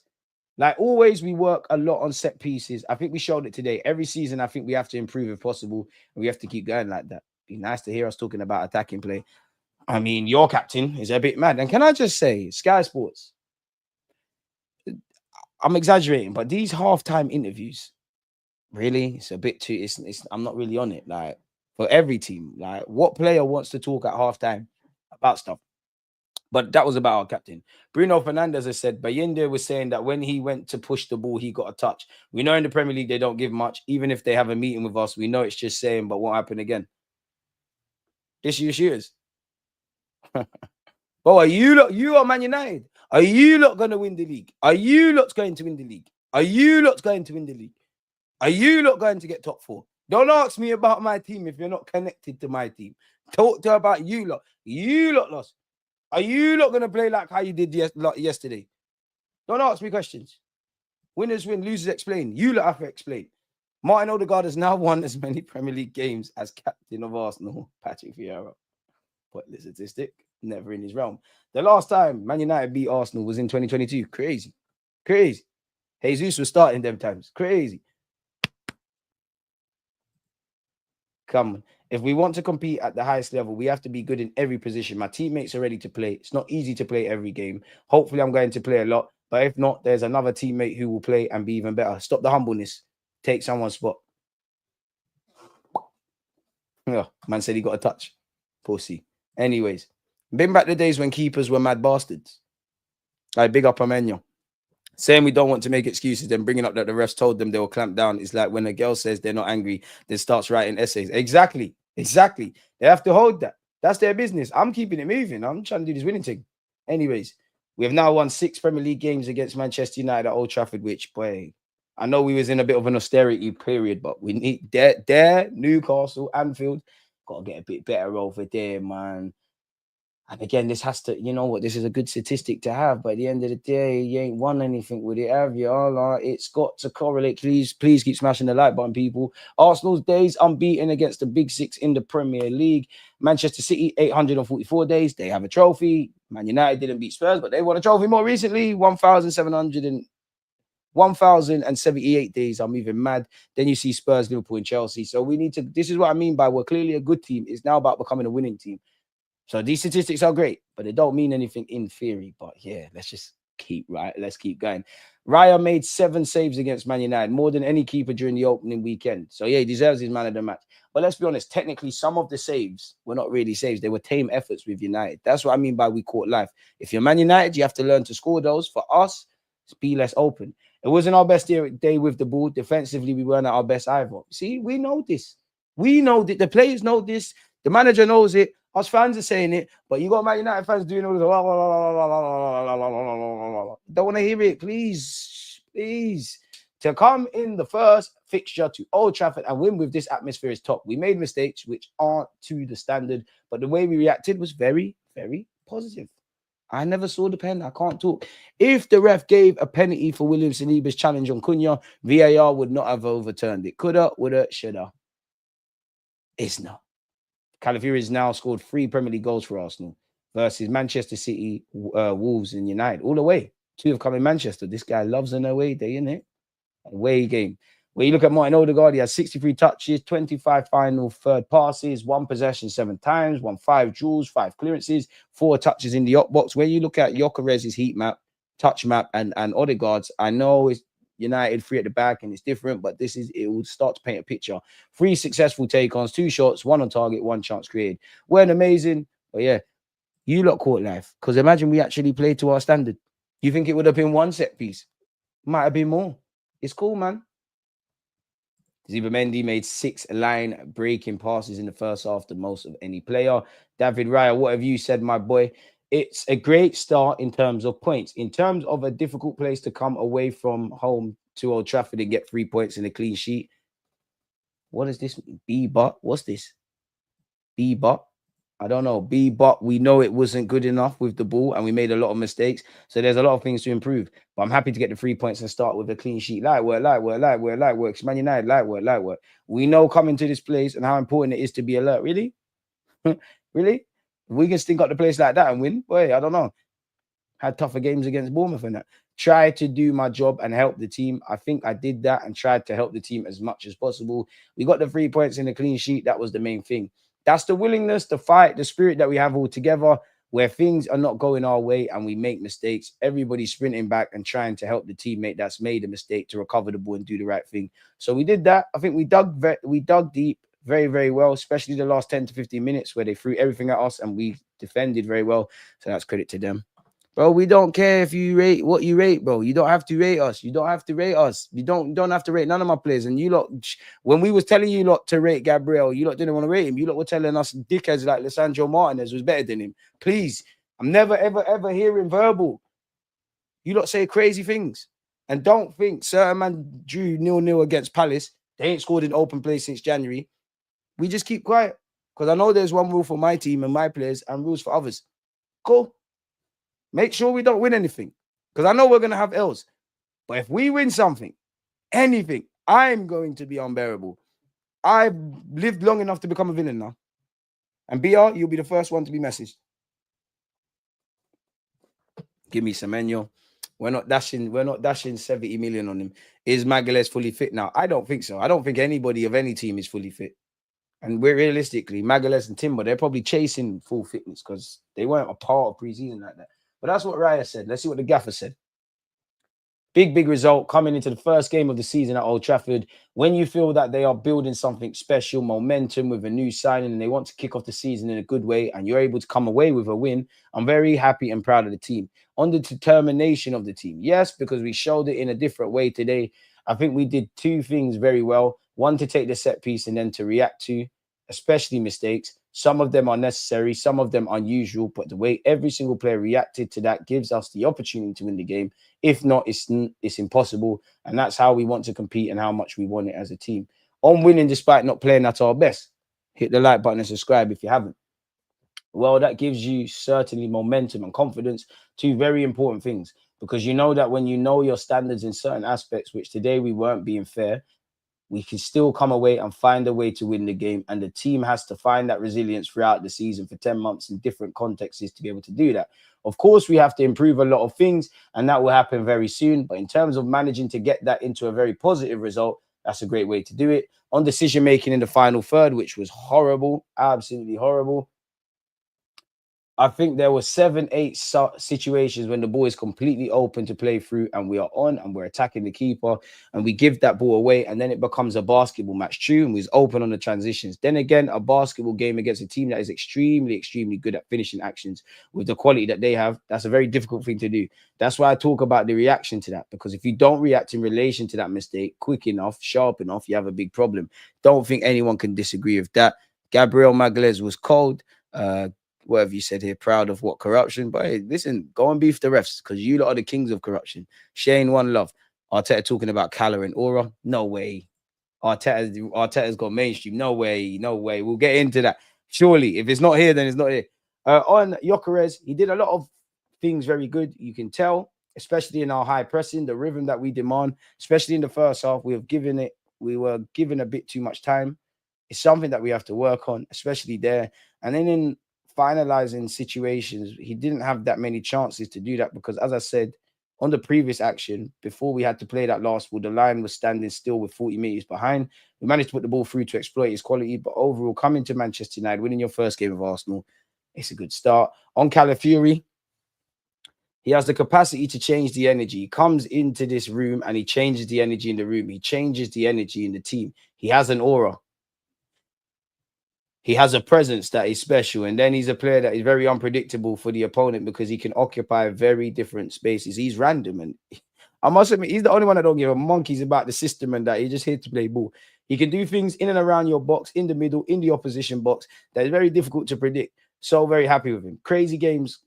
Like always, we work a lot on set pieces. I think we showed it today. Every season, I think we have to improve if possible. And we have to keep going like that. Be nice to hear us talking about attacking play. I mean, your captain is a bit mad. And can I just say, Sky Sports, I'm exaggerating, but these halftime interviews, really, it's a bit too. I'm not really on it. Like for every team, like what player wants to talk at halftime about stuff? But that was about our captain. Bruno Fernandes has said Bayende was saying that when he went to push the ball, he got a touch. We know in the Premier League they don't give much. Even if they have a meeting with us, we know it's just saying, but won't happen again. This your shooters. Bro, are you are Man United? Are you lot going to win the league? Are you lot going to win the league? Are you lot going to win the league? Are you lot going to get top 4? Don't ask me about my team if you're not connected to my team. Talk to about you lot. You lot lost. Are you not going to play like how you did yesterday? Don't ask me questions. Winners win, losers explain. You lot have to explain. Martin Odegaard has now won as many Premier League games as captain of Arsenal. Patrick Vieira. Pointless statistic. Never in his realm. The last time Man United beat Arsenal was in 2022. Crazy. Crazy. Jesus was starting them times. Crazy. Come on. If we want to compete at the highest level, we have to be good in every position. My teammates are ready to play. It's not easy to play every game. Hopefully, I'm going to play a lot. But if not, there's another teammate who will play and be even better. Stop the humbleness. Take someone's spot. Yeah, man said he got a touch. Pussy. Anyways, been back the days when keepers were mad bastards. Like big up Amenyo. Saying we don't want to make excuses, then bringing up that the refs told them they will clamp down. It's like when a girl says they're not angry, then starts writing essays. Exactly. They have to hold that. That's their business. I'm keeping it moving. I'm trying to do this winning thing. Anyways, we have now won 6 Premier League games against Manchester United at Old Trafford, which, boy, I know we was in a bit of an austerity period, but we need there, Newcastle, Anfield, got to get a bit better over there, man. And again, this has to, you know what, this is a good statistic to have. But at the end of the day, you ain't won anything with it, have you? It's got to correlate. Please keep smashing the like button, people. Arsenal's days unbeaten against the big 6 in the Premier League. Manchester City, 844 days. They have a trophy. Man United didn't beat Spurs, but they won a trophy more recently. 1,078 days. I'm even mad. Then you see Spurs, Liverpool, and Chelsea. So we need to, this is what I mean by we're clearly a good team. It's now about becoming a winning team. So these statistics are great, but they don't mean anything in theory. But yeah, let's keep going. Raya made 7 saves against Man United, more than any keeper during the opening weekend. So yeah, he deserves his man of the match. But let's be honest, technically, some of the saves were not really saves. They were tame efforts with United. That's what I mean by we caught life. If you're Man United, you have to learn to score those. For us, be less open. It wasn't our best day with the ball. Defensively, we weren't at our best either. See, we know this. We know that the players know this. The manager knows it. Us fans are saying it, but you got Man United fans doing all this. Don't want to hear it, please. To come in the first fixture to Old Trafford and win with this atmosphere is top. We made mistakes which aren't to the standard, but the way we reacted was very, very positive. I never saw the pen. I can't talk. If the ref gave a penalty for William Saliba's challenge on Cunha, VAR would not have overturned it. Coulda, woulda, shoulda. It's not. Calafiori has now scored 3 Premier League goals for Arsenal versus Manchester City, Wolves, and United. All away. 2 have come in Manchester. This guy loves an away day, innit? Away game. When you look at Martin Odegaard, he has 63 touches, 25 final third passes, 1 possession 7 times, 5 duels, 5 clearances, 4 touches in the up box. When you look at Gyökeres's heat map, touch map, and Odegaard's, I know it's United, 3 at the back, and it's different. But it will start to paint a picture. 3 successful take-ons, 2 shots, 1 on target, 1 chance created. Weren't amazing, but yeah, you lot caught life. Because imagine we actually played to our standard. You think it would have been 1 set piece? Might have been more. It's cool, man. Zubimendi made 6 line breaking passes in the first half, the most of any player. David Raya, what have you said, my boy? It's a great start in terms of points. In terms of a difficult place to come away from home to Old Trafford and get 3 points in a clean sheet. What is this? B-Bot? What's this? B-Bot? I don't know. B-Bot, we know it wasn't good enough with the ball and we made a lot of mistakes. So there's a lot of things to improve. But I'm happy to get the 3 points and start with a clean sheet. Light work. Man United, light work. We know coming to this place and how important it is to be alert. Really? Really? We can stink up the place like that and win? Boy, I don't know. Had tougher games against Bournemouth and that. Tried to do my job and help the team. I think I did that and tried to help the team as much as possible. We got the 3 points in a clean sheet. That was the main thing. That's the willingness, the fight, the spirit that we have all together, where things are not going our way and we make mistakes. Everybody's sprinting back and trying to help the teammate that's made a mistake to recover the ball and do the right thing. So we did that. I think we dug deep very, very well, especially the last 10 to 15 minutes where they threw everything at us and we defended very well. So that's credit to them. Bro, we don't care if you rate what you rate, bro. You don't have to rate us. You don't have to rate us. You don't have to rate none of my players. And you lot, when we was telling you lot to rate Gabriel, you lot didn't want to rate him. You lot were telling us dickheads like Lisandro Martinez was better than him. Please, I'm never, ever hearing verbal. You lot say crazy things. And don't think certain man drew 0-0 against Palace. They ain't scored in open play since January. We just keep quiet. Because I know there's one rule for my team and my players and rules for others. Cool. Make sure we don't win anything. Because I know we're going to have L's. But if we win something, anything, I'm going to be unbearable. I've lived long enough to become a villain now. And BR, you'll be the first one to be messaged. Give me Semenyo. We're not dashing 70 million on him. Is Magalhaes fully fit now? I don't think so. I don't think anybody of any team is fully fit. And we're realistically, Magalhaes and Timber, they're probably chasing full fitness because they weren't a part of preseason like that. But that's what Raya said. Let's see what the gaffer said. Big result coming into the first game of the season at Old Trafford. When you feel that they are building something special, momentum with a new signing, and they want to kick off the season in a good way, and you're able to come away with a win, I'm very happy and proud of the team. On the determination of the team, yes, because we showed it in a different way today. I think we did 2 things very well. One, to take the set piece and then to react to, especially mistakes. Some of them are necessary, some of them unusual, but the way every single player reacted to that gives us the opportunity to win the game. If not, it's impossible. And that's how we want to compete and how much we want it as a team. On winning despite not playing at our best. Hit the like button and subscribe if you haven't. Well, that gives you certainly momentum and confidence, 2 very important things. Because you know that when you know your standards in certain aspects, which today we weren't being fair, we can still come away and find a way to win the game. And the team has to find that resilience throughout the season for 10 months in different contexts to be able to do that. Of course, we have to improve a lot of things, and that will happen very soon. But in terms of managing to get that into a very positive result, that's a great way to do it. On decision-making in the final third, which was horrible, absolutely horrible. I think there were 7-8 situations when the ball is completely open to play through and we are on and we're attacking the keeper and we give that ball away and then it becomes a basketball match. True, and we're open on the transitions. Then again, a basketball game against a team that is extremely good at finishing actions with the quality that they have, that's a very difficult thing to do. That's why I talk about the reaction to that, because if you don't react in relation to that mistake quick enough, sharp enough, you have a big problem. Don't think anyone can disagree with that. Gabriel Magalhaes was cold. Whatever you said here, proud of what corruption. But hey, listen, go and beef the refs because you lot are the kings of corruption. Shane, one love. Arteta talking about Calla and Aura. No way. Arteta's got mainstream. No way. We'll get into that. Surely, if it's not here, then it's not here. On Gyökeres, he did a lot of things very good. You can tell, especially in our high pressing, the rhythm that we demand, especially in the first half, we were given a bit too much time. It's something that we have to work on, especially there. And then in finalizing situations, he didn't have that many chances to do that because, as I said, on the previous action, before we had to play that last ball, the line was standing still with 40 meters behind. We managed to put the ball through to exploit his quality, but overall, coming to Manchester United, winning your first game of Arsenal, it's a good start. On Calafiori, He has the capacity to change the energy. He comes into this room and he changes the energy in the room. He changes the energy in the team. He has an aura. He has a presence that is special. And then he's a player that is very unpredictable for the opponent because he can occupy very different spaces. He's random. And I must admit, he's the only one that don't give a monkeys about the system and that. He's just here to play ball. He can do things in and around your box, in the middle, in the opposition box. That is very difficult to predict. So very happy with him. Crazy games.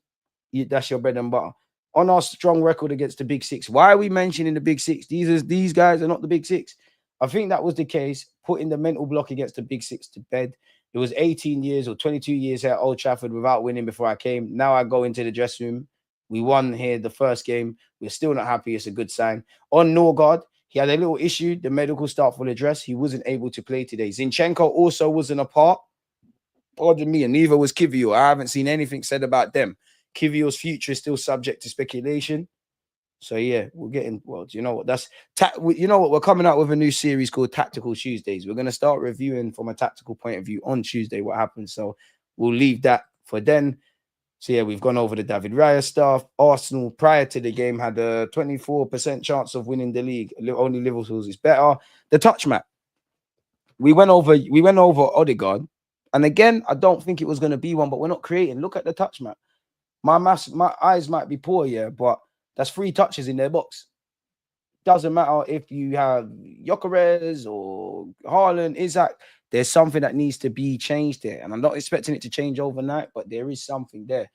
That's your bread and butter. On our strong record against the Big Six. Why are we mentioning the Big Six? These guys are not the Big Six. I think that was the case, putting the mental block against the Big Six to bed. It was 18 years or 22 years at Old Trafford without winning before I came. Now I go into the dressing room. We won here the first game. We're still not happy. It's a good sign. On Norgard, he had a little issue. The medical staff will address. He wasn't able to play today. Zinchenko also wasn't a part. Pardon me, and neither was Kivio. I haven't seen anything said about them. Kivio's future is still subject to speculation. So yeah, we're getting, well, do you know what? You know what? We're coming out with a new series called Tactical Tuesdays. We're going to start reviewing from a tactical point of view on Tuesday what happens. So we'll leave that for then. So yeah, we've gone over the David Raya stuff. Arsenal prior to the game had a 24% chance of winning the league. Only Liverpool's is better. The touch map. We went over Odegaard. And again, I don't think it was going to be one, but we're not creating. Look at the touch map. My eyes might be poor, yeah, but that's 3 touches in their box. Doesn't matter if you have Gyökeres or Haaland, Isaac. There's something that needs to be changed there. And I'm not expecting it to change overnight, but there is something there.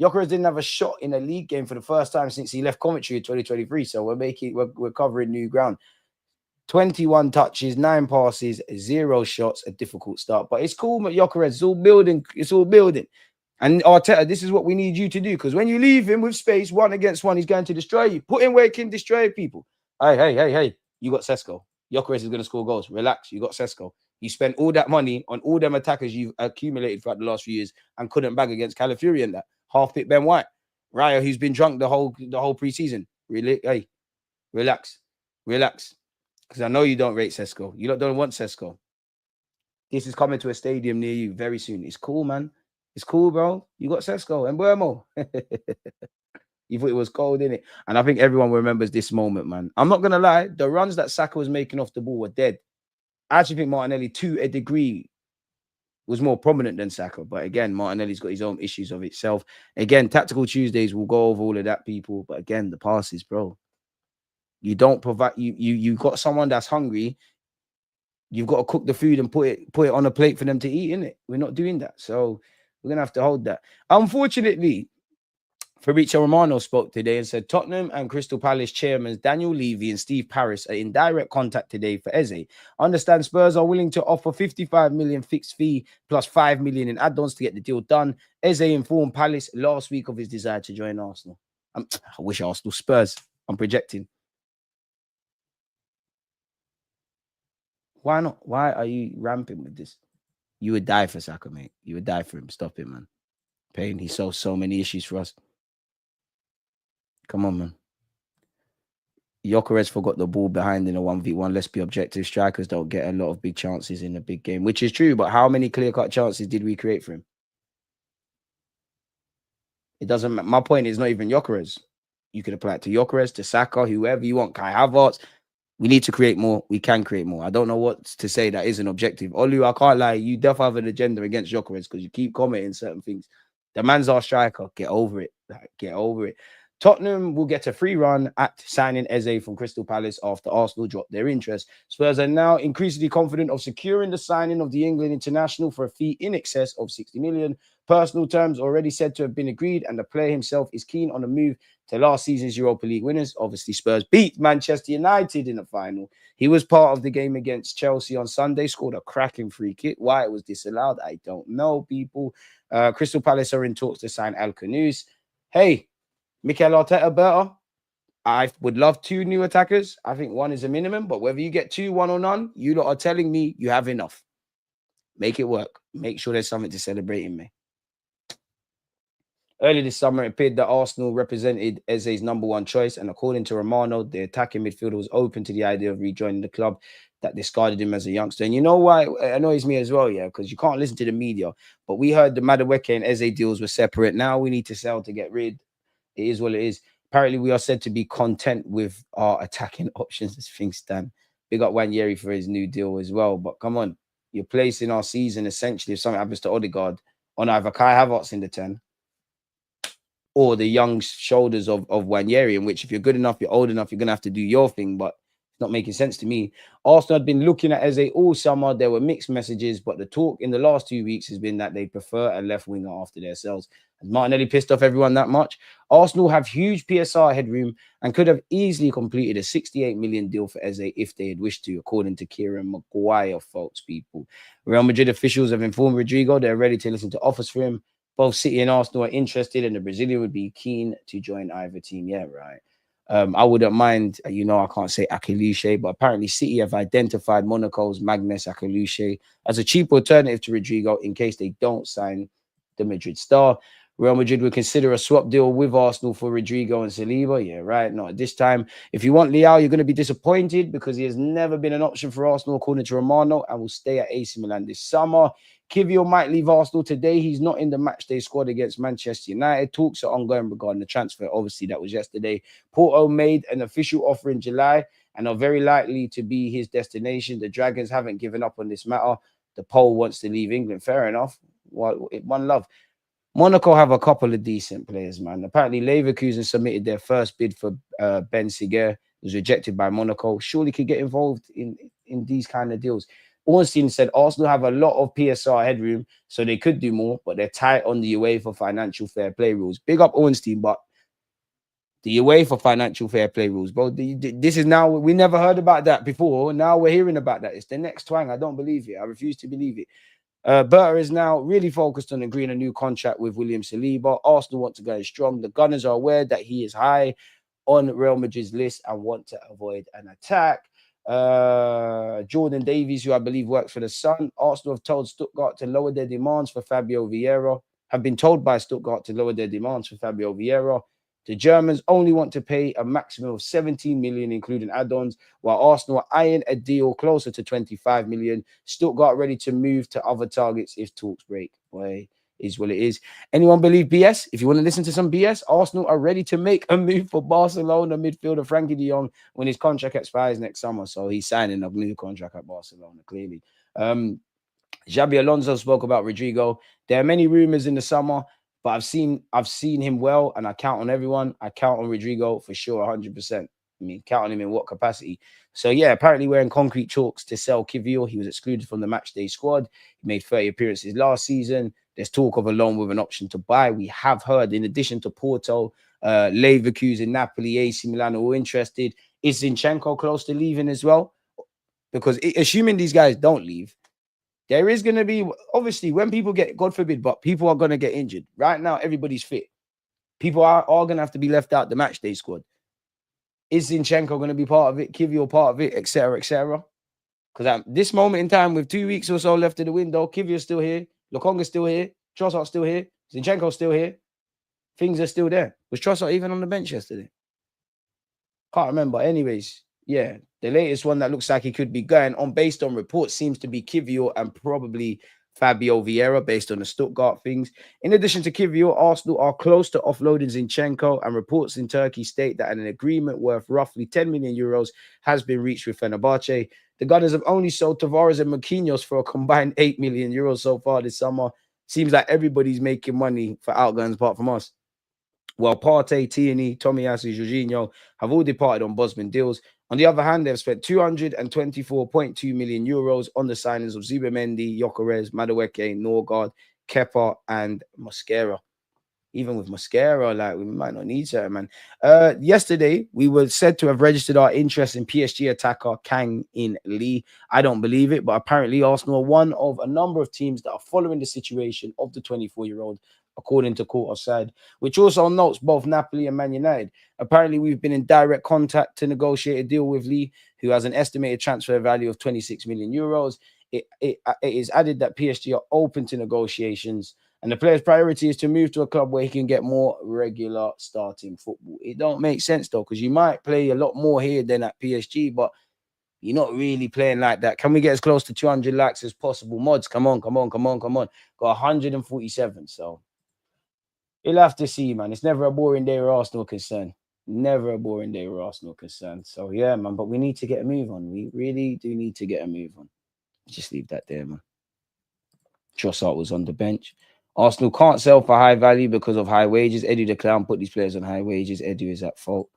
Gyökeres didn't have a shot in a league game for the first time since he left Coventry in 2023. So we're covering new ground. 21 touches, 9 passes, 0 shots, a difficult start. But it's cool, Gyökeres. It's all building. It's all building. And Arteta, this is what we need you to do. Because when you leave him with space, 1 against 1, he's going to destroy you. Put him where he can destroy people. Hey. You got Sesko. Gyökeres is going to score goals. Relax. You got Sesko. You spent all that money on all them attackers you've accumulated throughout the last few years and couldn't bag against Calafiori and that. Half-pit Ben White. Raya, who's been drunk the whole preseason. Really? Hey, relax. Because I know you don't rate Sesko. You don't want Sesko. This is coming to a stadium near you very soon. It's cool, man. It's cool, bro. You got Sesko and Burmo. You thought it was cold, innit? And I think everyone remembers this moment, man. I'm not going to lie. The runs that Saka was making off the ball were dead. I actually think Martinelli, to a degree, was more prominent than Saka. But again, Martinelli's got his own issues of itself. Again, Tactical Tuesdays, we'll go over all of that, people. But again, the passes, bro. You don't provide, you got someone that's hungry. You've got to cook the food and put it on a plate for them to eat, innit? We're not doing that. So we're going to have to hold that. Unfortunately, Fabrizio Romano spoke today and said Tottenham and Crystal Palace chairmen Daniel Levy and Steve Parris are in direct contact today for Eze. Understand Spurs are willing to offer 55 million fixed fee plus 5 million in add-ons to get the deal done. Eze informed Palace last week of his desire to join Arsenal. I wish Arsenal. Spurs. I'm projecting. Why not? Why are you ramping with this? You would die for Saka, mate. You would die for him. Stop it, man. Pain. He solved so many issues for us. Come on, man. Gyökeres forgot the ball behind in a 1v1. Let's be objective. Strikers don't get a lot of big chances in a big game, which is true. But how many clear-cut chances did we create for him? It doesn't matter. My point is not even Gyökeres. You could apply it to Gyökeres, to Saka, whoever you want. Kai Havertz. We need to create more. We can create more. I don't know what to say that is an objective. Olu, I can't lie. You definitely have an agenda against Gyökeres because you keep commenting certain things. The man's our striker. Get over it. Get over it. Tottenham will get a free run at signing Eze from Crystal Palace after Arsenal dropped their interest. Spurs are now increasingly confident of securing the signing of the England international for a fee in excess of 60 million. Personal terms already said to have been agreed, and the player himself is keen on a move to last season's Europa League winners. Obviously, Spurs beat Manchester United in the final. He was part of the game against Chelsea on Sunday, scored a cracking free kick. Why it was disallowed, I don't know, people. Crystal Palace are in talks to sign Al Khamis. Hey, Mikel Arteta better. I would love 2 new attackers. I think 1 is a minimum, but whether you get 2, 1 or none, you lot are telling me you have enough. Make it work. Make sure there's something to celebrate in May. Earlier this summer, it appeared that Arsenal represented Eze's #1 choice, and according to Romano, the attacking midfielder was open to the idea of rejoining the club that discarded him as a youngster. And you know why it annoys me as well, yeah? Because you can't listen to the media. But we heard the Madueke and Eze deals were separate. Now we need to sell to get rid. It is what it is. Apparently, we are said to be content with our attacking options as things stand. Big up Wanyeri for his new deal as well. But come on, you're placing our season essentially if something happens to Odegaard on either Kai Havertz in the 10 or the young shoulders of Wanyeri, in which if you're good enough, you're old enough, you're going to have to do your thing. But it's not making sense to me. Arsenal had been looking at Eze all summer. There were mixed messages, but the talk in the last 2 weeks has been that they prefer a left winger after themselves. Has Martinelli pissed off everyone that much? Arsenal have huge PSR headroom and could have easily completed a 68 million deal for Eze if they had wished to, according to Kieran Maguire, folks, people. Real Madrid officials have informed Rodrigo they're ready to listen to offers for him. Both City and Arsenal are interested, and the Brazilian would be keen to join either team. Yeah, right. I wouldn't mind, I can't say Akalushe, but apparently City have identified Monaco's Magnus Akalushe as a cheap alternative to Rodrigo in case they don't sign the Madrid star. Real Madrid would consider a swap deal with Arsenal for Rodrigo and Saliba. Yeah, right. Not at this time. If you want Leao, you're going to be disappointed because he has never been an option for Arsenal, according to Romano, and will stay at AC Milan this summer. Kivior might leave Arsenal today. He's not in the matchday squad against Manchester United. Talks are ongoing regarding the transfer. Obviously, that was yesterday. Porto made an official offer in July and are very likely to be his destination. The Dragons haven't given up on this matter. The Pole wants to leave England. Fair enough. One love. Monaco have a couple of decent players, man. Apparently, Leverkusen submitted their first bid for Ben Seger. It was rejected by Monaco. Surely could get involved in these kind of deals. Ornstein said Arsenal have a lot of PSR headroom, so they could do more, but they're tight on the UEFA financial fair play rules. Big up Ornstein, but the UEFA financial fair play rules, bro. This is now, we never heard about that before. Now we're hearing about that. It's the next twang. I don't believe it. I refuse to believe it. Berta is now really focused on agreeing a new contract with William Saliba. Arsenal want to go strong. The Gunners are aware that he is high on Real Madrid's list and want to avoid an attack. Jordan Davies, who I believe works for the Sun. Arsenal have told Stuttgart to lower their demands for Fabio Vieira. Have been told by Stuttgart to lower their demands for Fabio Vieira. The Germans only want to pay a maximum of 17 million, including add-ons, while Arsenal are eyeing a deal closer to 25 million. Stuttgart ready to move to other targets if talks break. Boy, is what it is. Anyone believe BS? If you want to listen to some BS, Arsenal are ready to make a move for Barcelona midfielder Frankie de Jong when his contract expires next summer. So he's signing a new contract at Barcelona, clearly. Xabi Alonso spoke about Rodrigo. There are many rumors in the summer, but I've seen him well, and I count on everyone. I count on Rodrigo for sure, 100%. I mean, count on him in what capacity? So yeah, apparently wearing concrete chalks to sell Kivior. He was excluded from the matchday squad. He made 30 appearances last season. There's talk of a loan with an option to buy. We have heard, in addition to Porto, Leverkusen, Napoli, AC Milan are all interested. Is Zinchenko close to leaving as well? Because assuming these guys don't leave, there is going to be, obviously, when people get, God forbid, but people are going to get injured. Right now, everybody's fit. People are going to have to be left out the match day squad. Is Zinchenko going to be part of it? Kivior part of it, etc., etc.? Because at this moment in time, with 2 weeks or so left of the window, Kivior's still here, Lokonga's still here, Trossard's still here, Zinchenko's still here. Things are still there. Was Trossard even on the bench yesterday? Can't remember. Anyways, yeah, the latest one that looks like he could be going on based on reports seems to be Kivior and probably Fabio Vieira based on the Stuttgart things. In addition to Kivior, Arsenal are close to offloading Zinchenko, and reports in Turkey state that an agreement worth roughly 10 million euros has been reached with Fenerbahce. The Gunners have only sold Tavares and Marquinhos for a combined 8 million euros so far this summer. Seems like everybody's making money for outguns apart from us. While Partey, Tierney, Tomiyasu, Jorginho have all departed on Bosman deals. On the other hand, they've spent 224.2 million euros on the signings of Zubimendi, Gyökeres, Madueke, Norgard, Kepa, and Mosquera. Even with Mosquera, like, we might not need her, man. Yesterday, we were said to have registered our interest in PSG attacker Kang In Lee. I don't believe it, but apparently Arsenal are one of a number of teams that are following the situation of the 24-year-old, according to Court Offside, which also notes both Napoli and Man United. Apparently, we've been in direct contact to negotiate a deal with Lee, who has an estimated transfer value of 26 million euros. It is added that PSG are open to negotiations, and the player's priority is to move to a club where he can get more regular starting football. It don't make sense, though, because you might play a lot more here than at PSG, but you're not really playing like that. Can we get as close to 200 likes as possible? Mods, come on. Got 147, so He'll have to see, man. It's never a boring day where Arsenal concerned. Never a boring day where Arsenal concerned. So yeah, man. But we need to get a move on. We really do need to get a move on. Just leave that there, man. Trossard was on the bench. Arsenal can't sell for high value because of high wages. Edu the Clown put these players on high wages. Edu is at fault.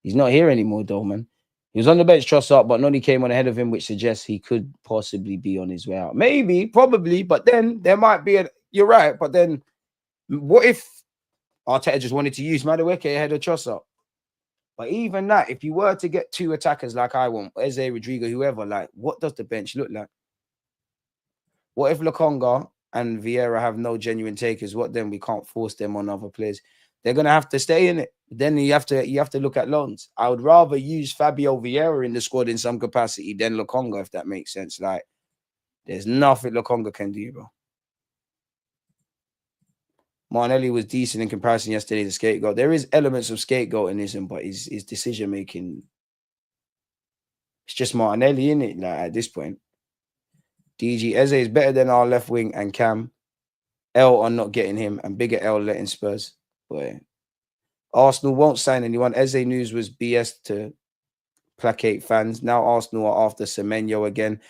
He's not here anymore, though, man. He was on the bench, Trossard, but Noni came on ahead of him, which suggests he could possibly be on his way out. Maybe, probably, but then there might be a. You're right, but then what if Arteta just wanted to use Madueke ahead of Trossard? But even that, if you were to get two attackers like I want, Eze, Rodrigo, whoever, like, what does the bench look like? What if Lokonga and Vieira have no genuine takers? What then? We can't force them on other players. They're gonna have to stay in it. Then you have to look at loans. I would rather use Fabio Vieira in the squad in some capacity than Lokonga, if that makes sense. Like, there's nothing Lokonga can do, bro. Martinelli was decent in comparison yesterday to scapegoat. There is elements of scapegoatism, but his decision making, it's just Martinelli, in it. Like at this point, DG Eze is better than our left wing and Cam. L on not getting him and bigger L letting Spurs. Boy, Arsenal won't sign anyone. Eze news was BS to placate fans. Now Arsenal are after Semenyo again.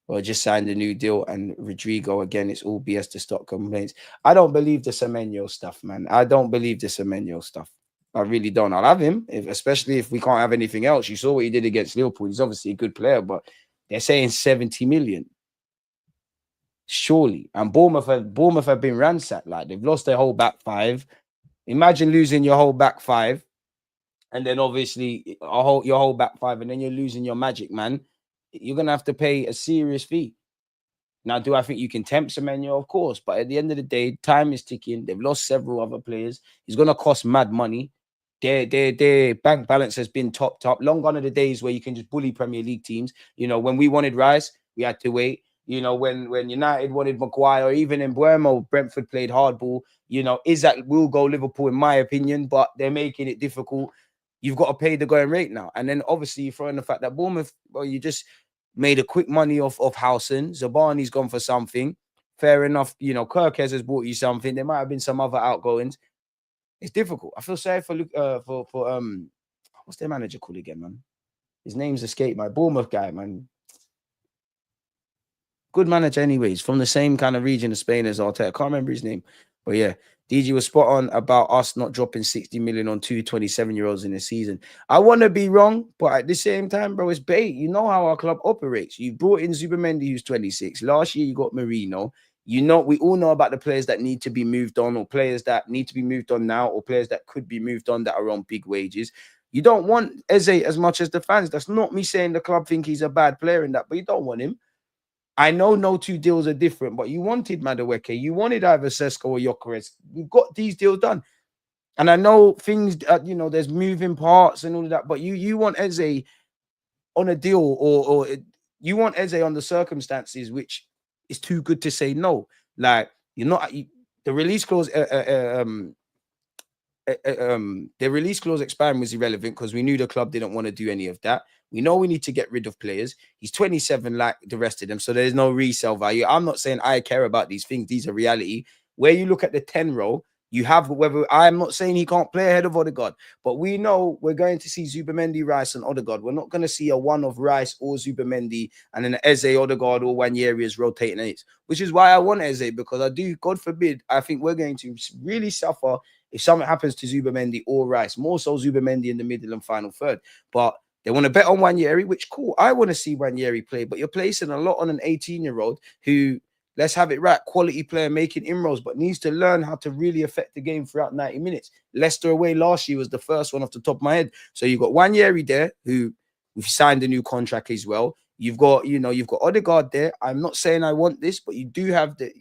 Or just signed a new deal, and Rodrigo again. It's all BS to stop complaints. I don't believe the Semenyo stuff, man. I don't believe the Semenyo stuff. I really don't. I'll have him, especially if we can't have anything else. You saw what he did against Liverpool. He's obviously a good player, but they're saying 70 million. Surely. And Bournemouth have been ransacked. Like, they've lost their whole back five. Imagine losing your whole back five, and then obviously your whole back five, and then you're losing your magic man. You're gonna have to pay a serious fee. Now, do I think you can tempt Semenyo? Of course, but at the end of the day, time is ticking. They've lost several other players. He's gonna cost mad money. Their bank balance has been topped up. Long gone are the days where you can just bully Premier League teams. You know, when we wanted Rice, we had to wait. You know, when United wanted Maguire, even in Buemo, Brentford played hardball. You know, Isaac will go Liverpool, in my opinion, but they're making it difficult. You've got to pay the going rate now. And then obviously you throw in the fact that Bournemouth, well, you just made a quick money off Howson. Zabani's gone for something. Fair enough. You know, Kirkes has bought you something. There might have been some other outgoings. It's difficult. I feel sorry for what's their manager called again, man? His name's escaped my Bournemouth guy, man. Good manager anyways, from the same kind of region of Spain as Arteta. I can't remember his name. But yeah, DG was spot on about us not dropping 60 million on two 27-year-olds in a season. I want to be wrong, but at the same time, bro, it's bait. You know how our club operates. You brought in Zubimendi, who's 26. Last year, you got Marino. You know, we all know about the players that need to be moved on, or players that need to be moved on now, or players that could be moved on that are on big wages. You don't want Eze as much as the fans. That's not me saying the club think he's a bad player in that, but you don't want him. I know no two deals are different, but you wanted Madueke, you wanted either Sesko or Gyökeres. You've got these deals done. And I know things, you know, there's moving parts and all of that, but you want Eze on a deal, or you want Eze on the circumstances, which is too good to say no. Like, you're not, the release clause, the release clause expiring was irrelevant because we knew the club didn't want to do any of that. We know we need to get rid of players. He's 27 like the rest of them, so there's no resale value. I'm not saying I care about these things. These are reality. Where you look at the 10 row, you have whether I'm not saying he can't play ahead of Odegaard, but we know we're going to see Zubimendi, Rice, and Odegaard. We're not going to see a one of Rice or Zubimendi and then Eze, Odegaard, or Nwaneri is rotating it, which is why I want Eze, because I do, God forbid, I think we're going to really suffer if something happens to Zubimendi or Rice, more so Zubimendi in the middle and final third. But they want to bet on Nwaneri, which cool. I want to see Nwaneri play, but you're placing a lot on an 18-year-old who, let's have it right, quality player making inroads, but needs to learn how to really affect the game throughout 90 minutes. Leicester away last year was the first one off the top of my head. So you've got Nwaneri there, who we've signed a new contract as well. You've got, you've got Odegaard there. I'm not saying I want this, but you do have the,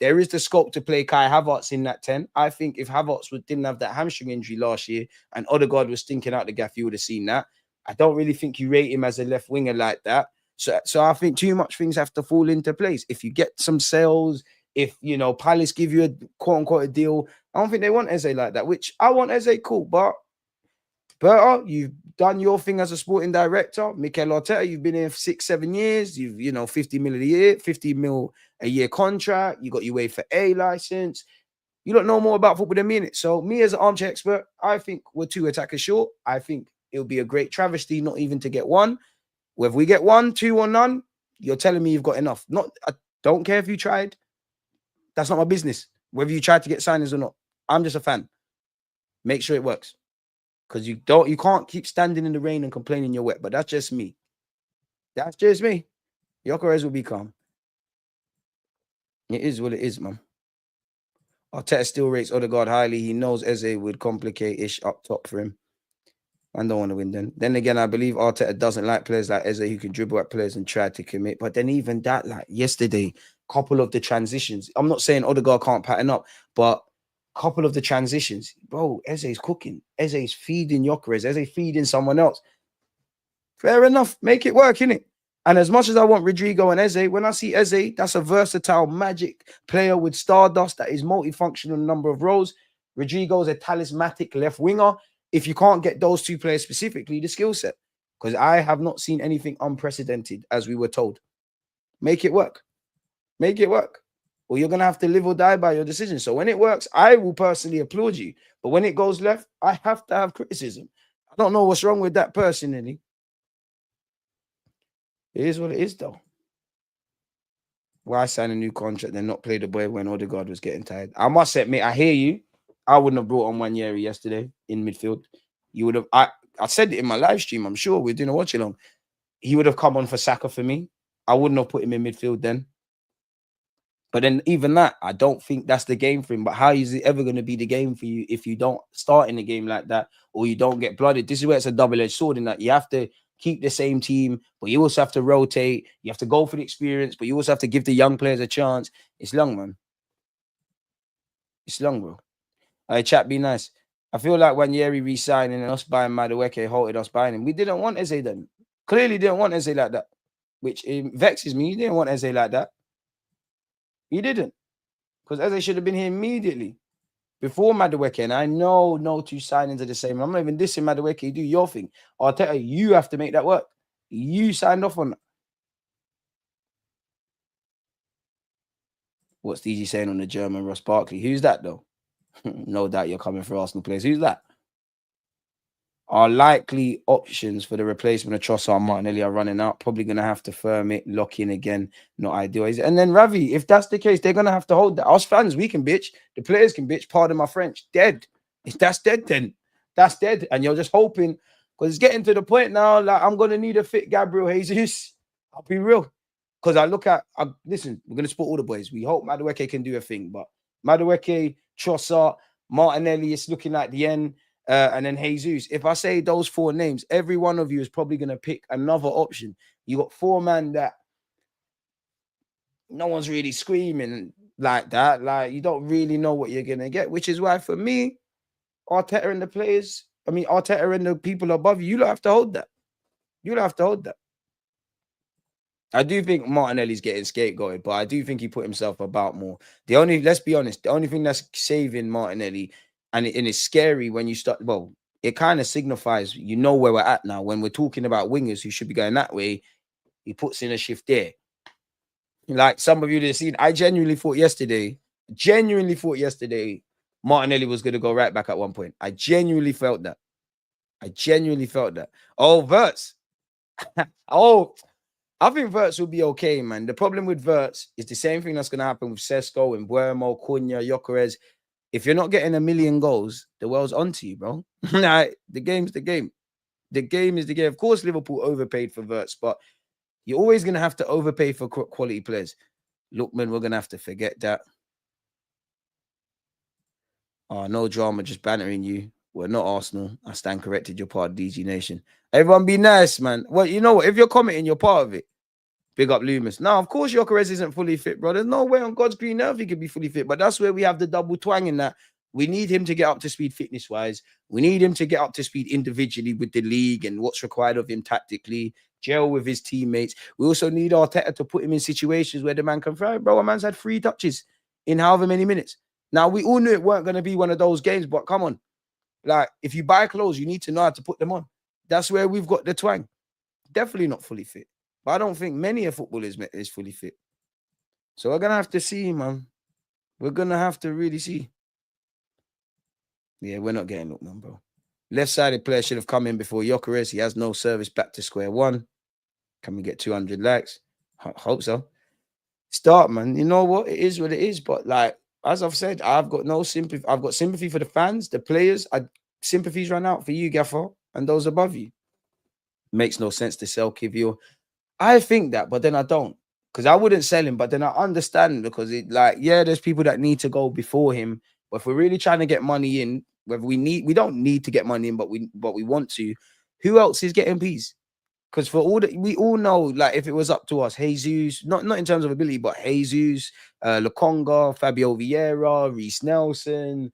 there is the scope to play Kai Havertz in that 10. I think if Havertz didn't have that hamstring injury last year and Odegaard was stinking out the gaff, you would have seen that. I don't really think you rate him as a left winger like that. So I think too much things have to fall into place. If you get some sales, if, Palace give you a quote-unquote a deal, I don't think they want Eze like that, which I want Eze, cool. But Berta, you've done your thing as a sporting director. Mikel Arteta, you've been here for 6-7 years. You've, 50 mil a year contract. You got your UEFA license. You don't know more about football than me, innit? So me as an armchair expert, I think we're 2 attackers short. I think it'll be a great travesty not even to get one. Whether we get 1, 2, or none, you're telling me you've got enough. Not, I don't care if you tried. That's not my business. Whether you tried to get signings or not. I'm just a fan. Make sure it works. Because you can't keep standing in the rain and complaining you're wet. But that's just me. That's just me. Gyökeres will be calm. It is what it is, man. Arteta still rates Odegaard highly. He knows Eze would complicate-ish up top for him. I don't want to win then. Then again, I believe Arteta doesn't like players like Eze who can dribble at players and try to commit. But then even that, like yesterday, couple of the transitions. I'm not saying Odegaard can't pattern up, but couple of the transitions. Bro, Eze's cooking. Eze's feeding Gyökeres. Eze feeding someone else. Fair enough. Make it work, innit? And as much as I want Rodrigo and Eze, when I see Eze, that's a versatile magic player with stardust that is multifunctional in a number of roles. Rodrigo is a talismanic left winger. If you can't get those two players specifically, the skill set. Because I have not seen anything unprecedented, as we were told. Make it work. Make it work. Or you're going to have to live or die by your decision. So when it works, I will personally applaud you. But when it goes left, I have to have criticism. I don't know what's wrong with that personally. It is what it is, though. Why sign a new contract and not play the boy when Odegaard was getting tired? I must admit, I hear you. I wouldn't have brought on Wanyeri yesterday in midfield. You would have. I said it in my live stream. I'm sure we're doing a watch along. He would have come on for Saka for me. I wouldn't have put him in midfield then. But then even that, I don't think that's the game for him. But how is it ever going to be the game for you if you don't start in a game like that or you don't get blooded? This is where it's a double-edged sword in that you have to keep the same team, but you also have to rotate. You have to go for the experience, but you also have to give the young players a chance. It's long, man. It's long, bro. All right, chat, be nice. I feel like when Yeri re-signing and us buying Madueke halted us buying him. We didn't want Eze then. Clearly didn't want Eze like that, which vexes me. You didn't want Eze like that. You didn't. Because Eze should have been here immediately before Madueke. And I know no two signings are the same. I'm not even dissing Madueke. You do your thing. Arteta, you have to make that work. You signed off on that. What's DG saying on the German Ross Barkley? Who's that, though? No doubt you're coming for Arsenal players. Who's that? Our likely options for the replacement of Trossard and Martinelli are running out. Probably going to have to firm it, lock in again. Not ideal. And then Ravi, if that's the case, they're going to have to hold that. Us fans, we can bitch. The players can bitch. Pardon my French. Dead. If that's dead, then that's dead. And you're just hoping, because it's getting to the point now, like I'm going to need a fit Gabriel Jesus. I'll be real. Because I look at, listen, we're going to support all the boys. We hope Madueke can do a thing. But Madueke, Trossard, Martinelli, it's looking like the end. And then Jesus. If I say those 4 names, every one of you is probably going to pick another option. You got 4 men that no one's really screaming like that. Like, you don't really know what you're going to get, which is why for me, Arteta and the players, Arteta and the people above you, you'll have to hold that. You'll have to hold that. I do think Martinelli's getting scapegoated, but I do think he put himself about more. Let's be honest, the only thing that's saving Martinelli, and it's scary when you start, well, it kind of signifies, you know where we're at now. When we're talking about wingers who should be going that way, he puts in a shift there. Like some of you that have seen, I genuinely thought yesterday, Martinelli was going to go right back at one point. I genuinely felt that. Oh, Verts. I think Verts will be okay, man. The problem with Verts is the same thing that's going to happen with Sesko and Buemo, Cunha, Gyökeres. If you're not getting 1 million goals, the world's onto you, bro. Nah, the game's the game. The game is the game. Of course, Liverpool overpaid for Verts, but you're always going to have to overpay for quality players. Lookman, we're going to have to forget that. Oh, no drama, just bantering you. We're not Arsenal. I stand corrected. You're part of DG Nation. Everyone be nice, man. Well, you know what? If you're commenting, you're part of it. Big up Loomis. Now, of course, Gyökeres isn't fully fit, bro. There's no way on God's green earth he could be fully fit. But that's where we have the double twang in that. We need him to get up to speed fitness-wise. We need him to get up to speed individually with the league and what's required of him tactically, gel with his teammates. We also need Arteta to put him in situations where the man can thrive. Bro, a man's had 3 touches in however many minutes. Now, we all knew it weren't going to be one of those games, but come on. Like, if you buy clothes, you need to know how to put them on. That's where we've got the twang. Definitely not fully fit. But I don't think many a footballer is fully fit. So we're going to have to see, man. We're going to have to really see. Yeah, we're not getting Lookman, bro. Left-sided player should have come in before Gyökeres. He has no service, back to square one. Can we get 200 likes? Hope so. Start, man. You know what? It is what it is. But like, as I've said, I've got no sympathy. I've got sympathy for the fans, the players. Sympathies run out for you, Gaffer, and those above you. Makes no sense to sell Kivior. I think that, but then I don't. Because I wouldn't sell him, but then I understand because it like, yeah, there's people that need to go before him. But if we're really trying to get money in, whether we don't need to get money in, but we want to, who else is getting peas? Because for all that we all know, like if it was up to us, Jesus, not in terms of ability, but Jesus, Lokonga, Fabio Vieira, Reece Nelson,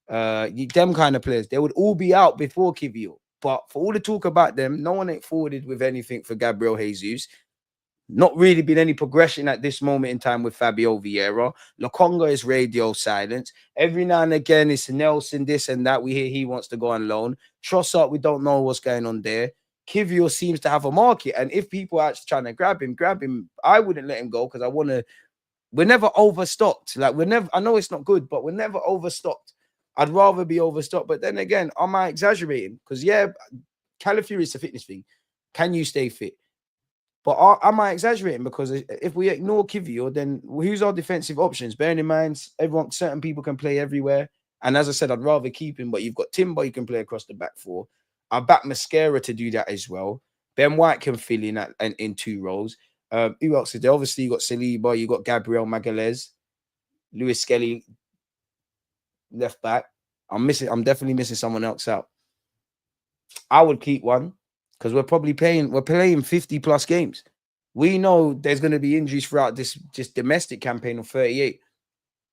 them kind of players, they would all be out before Kivior. But for all the talk about them, no one ain't forwarded with anything for Gabriel Jesus. Not really been any progression at this moment in time with Fabio Vieira. Lokonga is radio silence. Every now and again, it's Nelson, this and that. We hear he wants to go on loan. Trossard, we don't know what's going on there. Kivior seems to have a market. And if people are actually trying to grab him. I wouldn't let him go because I want to. We're never overstocked. Like, I know it's not good, but we're never overstocked. I'd rather be overstocked. But then again, am I exaggerating? Because, yeah, Calafiori is a fitness thing. Can you stay fit? But am I exaggerating? Because if we ignore Kivior, then who's our defensive options? Bearing in mind, certain people can play everywhere. And as I said, I'd rather keep him. But you've got Timber, you can play across the back four. I back Mascara to do that as well. Ben White can fill in two roles. Who else is there? Obviously, you got Saliba, you got Gabriel Magalhaes, Lewis Skelly, left back. I'm definitely missing someone else out. I would keep one. Because we're playing 50 plus games. We know there's going to be injuries throughout this just domestic campaign of 38.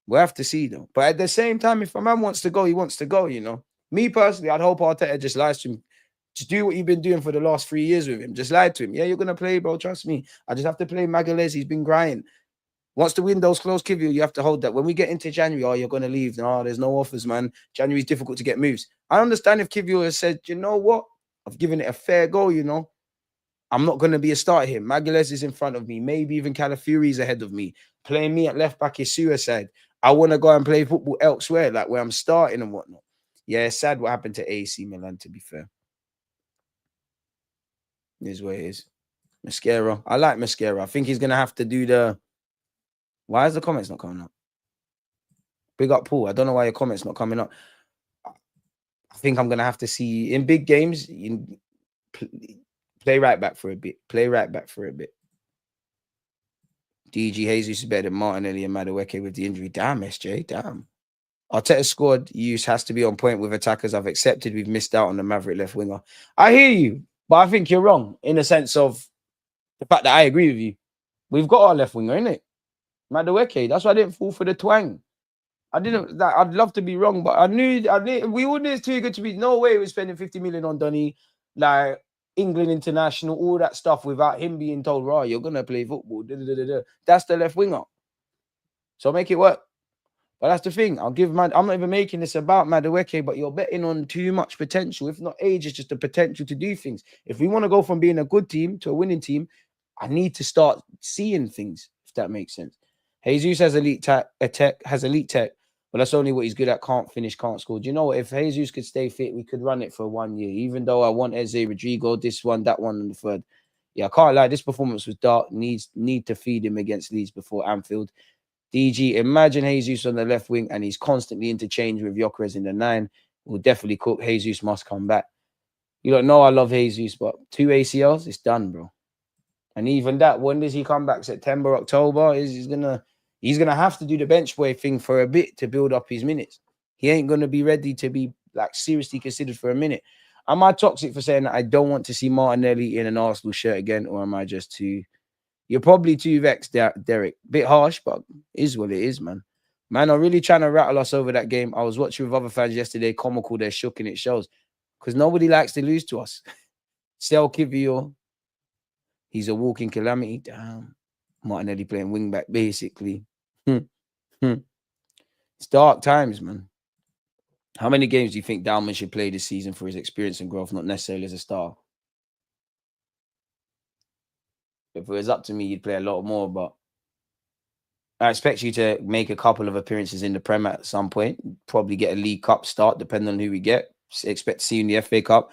We'll have to see though. But at the same time, if a man wants to go, he wants to go, you know. Me personally, I'd hope Arteta just lies to him. Just do what you've been doing for the last 3 years with him. Just lie to him. Yeah, you're going to play, bro. Trust me. I just have to play Magalhaes. He's been grinding. Once the window's closed, Kivior, you have to hold that. When we get into January, you're going to leave. No, there's no offers, man. January's difficult to get moves. I understand if Kivior has said, you know what? I've given it a fair go, you know. I'm not going to be a starter here. Magalhaes is in front of me. Maybe even Calafiori is ahead of me. Playing me at left back is suicide. I want to go and play football elsewhere, like where I'm starting and whatnot. Yeah, it's sad what happened to AC Milan, to be fair. It is what it is. Mascara. I like Mascara. I think he's going to have to do the... Why is the comments not coming up? Big up, Paul. I don't know why your comments not coming up. I think I'm going to have to see... In big games, play right back for a bit. Play right back for a bit. DG Jesus is better than Martinelli and Madueke with the injury. Damn, SJ. Damn. Arteta's squad use has to be on point with attackers. I've accepted we've missed out on the Maverick left winger. I hear you, but I think you're wrong in the sense of the fact that I agree with you. We've got our left winger, innit? Madueke. That's why I didn't fall for the twang. I'd love to be wrong, but I knew we all knew it's too good to be. No way we're spending 50 million on Donny, like England international, all that stuff without him being told, right, you're gonna play football. That's the left winger. So make it work. But that's the thing. I'm not even making this about Madueke, but you're betting on too much potential. If not age, it's just the potential to do things. If we want to go from being a good team to a winning team, I need to start seeing things, if that makes sense. Jesus has elite tech, but that's only what he's good at. Can't finish, can't score. Do you know what? If Jesus could stay fit, we could run it for 1 year. Even though I want Eze, Rodrigo, this one, that one, and the third. Yeah, I can't lie. This performance was dark. Need to feed him against Leeds before Anfield. DG, imagine Jesus on the left wing and he's constantly interchanged with Gyökeres in the 9. Will definitely cook. Jesus must come back. You don't know I love Jesus, but 2 ACLs, it's done, bro. And even that, when does he come back? September, October? He's gonna have to do the bench boy thing for a bit to build up his minutes. He ain't gonna be ready to be like seriously considered for a minute. Am I toxic for saying that I don't want to see Martinelli in an Arsenal shirt again, or am I just too? You're probably too vexed, Derek. Bit harsh, but is what it is, man. Man are really trying to rattle us over that game. I was watching with other fans yesterday. Comical, they're shook, and it shows because nobody likes to lose to us. Sel Kivior. He's a walking calamity. Damn. Martinelli playing wing back, basically. It's dark times, man. How many games do you think Dalman should play this season for his experience and growth, not necessarily as a star? If it was up to me, you'd play a lot more, but I expect you to make a couple of appearances in the Prem at some point. Probably get a League Cup start, depending on who we get. Expect to see you in the FA Cup.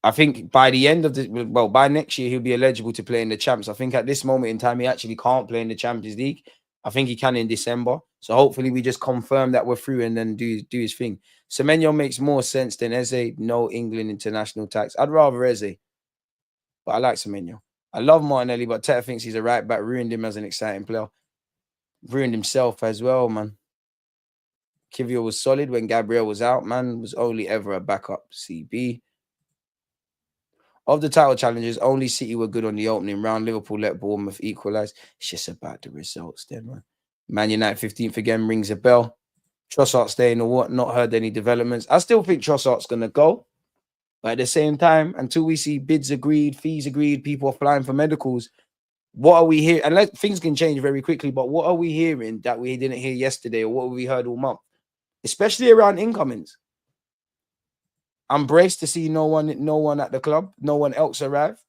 I think by the end of by next year, he'll be eligible to play in the Champs. I think at this moment in time, he actually can't play in the Champions League. I think he can in December. So hopefully we just confirm that we're through and then do his thing. Semenyo makes more sense than Eze. No England international tax. I'd rather Eze, but I like Semenyo. I love Martinelli, but Teta thinks he's a right back. Ruined him as an exciting player. Ruined himself as well, man. Kivior was solid when Gabriel was out, man. Was only ever a backup. CB. Of the title challenges, only City were good on the opening round. Liverpool let Bournemouth equalise. It's just about the results then, man. Man United 15th again rings a bell. Trossard staying or what? Not heard any developments. I still think Trossard's going to go. But at the same time, until we see bids agreed, fees agreed, people applying for medicals, what are we hearing? And things can change very quickly, but what are we hearing that we didn't hear yesterday, or what we heard all month? Especially around incomings. I'm braced to see no one at the club, no one else arrive.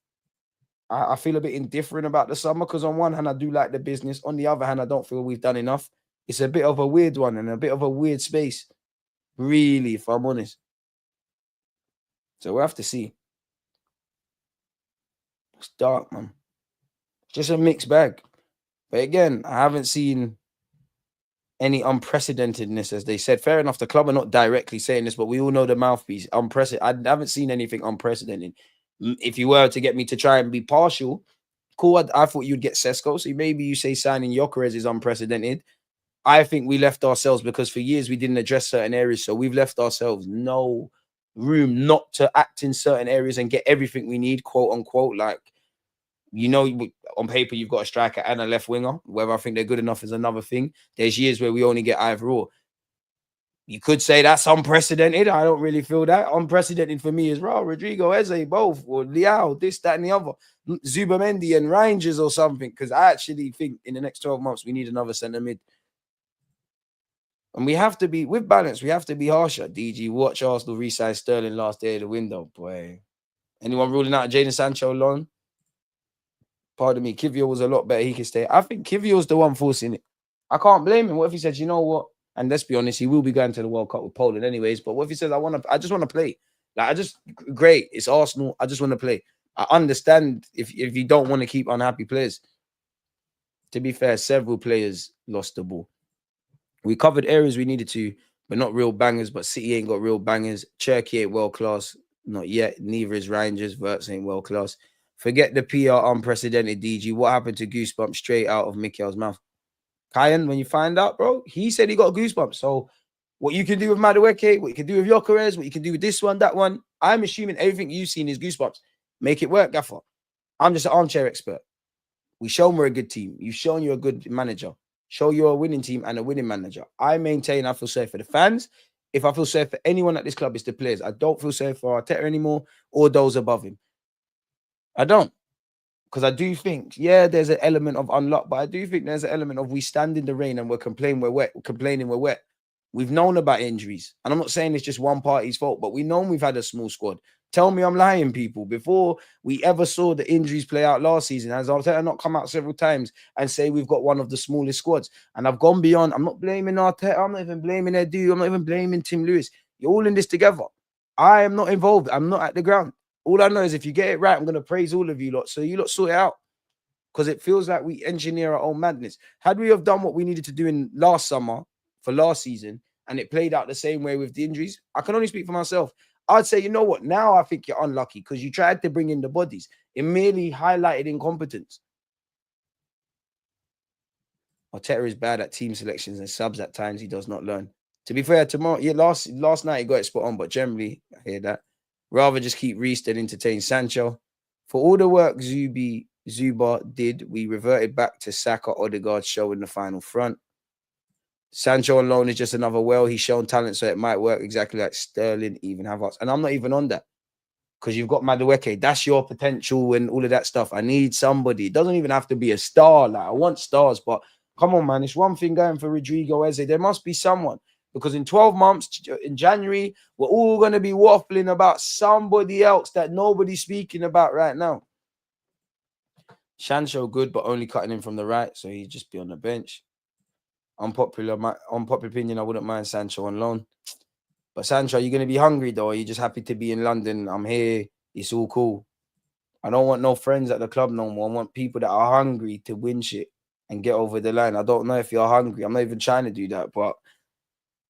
I feel a bit indifferent about the summer because on one hand, I do like the business. On the other hand, I don't feel we've done enough. It's a bit of a weird one and a bit of a weird space, really, if I'm honest. So we'll have to see. It's dark, man. It's just a mixed bag. But again, I haven't seen any unprecedentedness, as they said. Fair enough, the club are not directly saying this, but we all know the mouthpiece. Unprecedented. I haven't seen anything unprecedented. If you were to get me to try and be partial, cool. I thought you'd get Sesko. So maybe you say signing Gyökeres is unprecedented. I think we left ourselves, because for years we didn't address certain areas. So we've left ourselves no room not to act in certain areas and get everything we need, quote unquote. Like, on paper, you've got a striker and a left winger. Whether I think they're good enough is another thing. There's years where we only get either or. You could say that's unprecedented. I don't really feel that. Unprecedented for me is Rodrigo, Eze, both, or Liao, this, that, and the other. Zubamendi and Rangers or something. Because I actually think in the next 12 months, we need another centre mid. And we have to be, with balance, we have to be harsher. DG, watch Arsenal re-sign Sterling last day of the window, boy. Anyone ruling out Jadon Sancho loan? Pardon me, Kivior was a lot better. He can stay. I think Kivior's the one forcing it. I can't blame him. What if he says, you know what? And let's be honest, he will be going to the World Cup with Poland anyways. But what if he says, I just want to play? Like, great. It's Arsenal. I just want to play. I understand if you don't want to keep unhappy players. To be fair, several players lost the ball. We covered areas we needed to, but not real bangers. But City ain't got real bangers. Cherky ain't world class. Not yet. Neither is Rangers. Verts ain't world class. Forget the PR unprecedented, DG. What happened to Goosebumps straight out of Mikel's mouth? Kyan, when you find out, bro, he said he got goosebumps. So what you can do with Madueke, what you can do with Gyökeres, what you can do with this one, that one, I'm assuming everything you've seen is goosebumps. Make it work, Gaffer. I'm just an armchair expert. We show we're a good team. You've shown you're a good manager. Show you're a winning team and a winning manager. I maintain I feel sorry for the fans. If I feel sorry for anyone at this club, it's the players. I don't feel sorry for Arteta anymore or those above him. I don't. Because I do think, yeah, there's an element of unluck, but I do think there's an element of we stand in the rain and we're complaining we're wet. We've known about injuries. And I'm not saying it's just one party's fault, but we know we've had a small squad. Tell me I'm lying, people. Before we ever saw the injuries play out last season, has Arteta not come out several times and say we've got one of the smallest squads? And I've gone beyond. I'm not blaming Arteta. I'm not even blaming Edu. I'm not even blaming Tim Lewis. You're all in this together. I am not involved. I'm not at the ground. All I know is if you get it right, I'm going to praise all of you lot. So you lot sort it out. Because it feels like we engineer our own madness. Had we have done what we needed to do in last summer for last season, and it played out the same way with the injuries, I can only speak for myself. I'd say, you know what? Now I think you're unlucky because you tried to bring in the bodies. It merely highlighted incompetence. Arteta is bad at team selections and subs at times. He does not learn. To be fair, last night he got it spot on, but generally, I hear that. Rather just keep Reece than entertain Sancho. For all the work Zuba did, we reverted back to Saka, Odegaard show in the final front. Sancho on loan is just another he's shown talent, so it might work exactly like Sterling, even Havertz. And I'm not even on that because you've got Madueke. That's your potential and all of that stuff. I need somebody. It doesn't even have to be a star. Like, I want stars, but come on, man. It's one thing going for Rodrigo Eze. There must be someone. Because in 12 months, in January, we're all going to be waffling about somebody else that nobody's speaking about right now. Sancho good, but only cutting in from the right, so he'd just be on the bench. unpopular opinion, I wouldn't mind Sancho on loan. But Sancho, are you going to be hungry though? Or are you just happy to be in London? I'm here. It's all cool. I don't want no friends at the club no more. I want people that are hungry to win shit and get over the line. I don't know if you're hungry. I'm not even trying to do that, but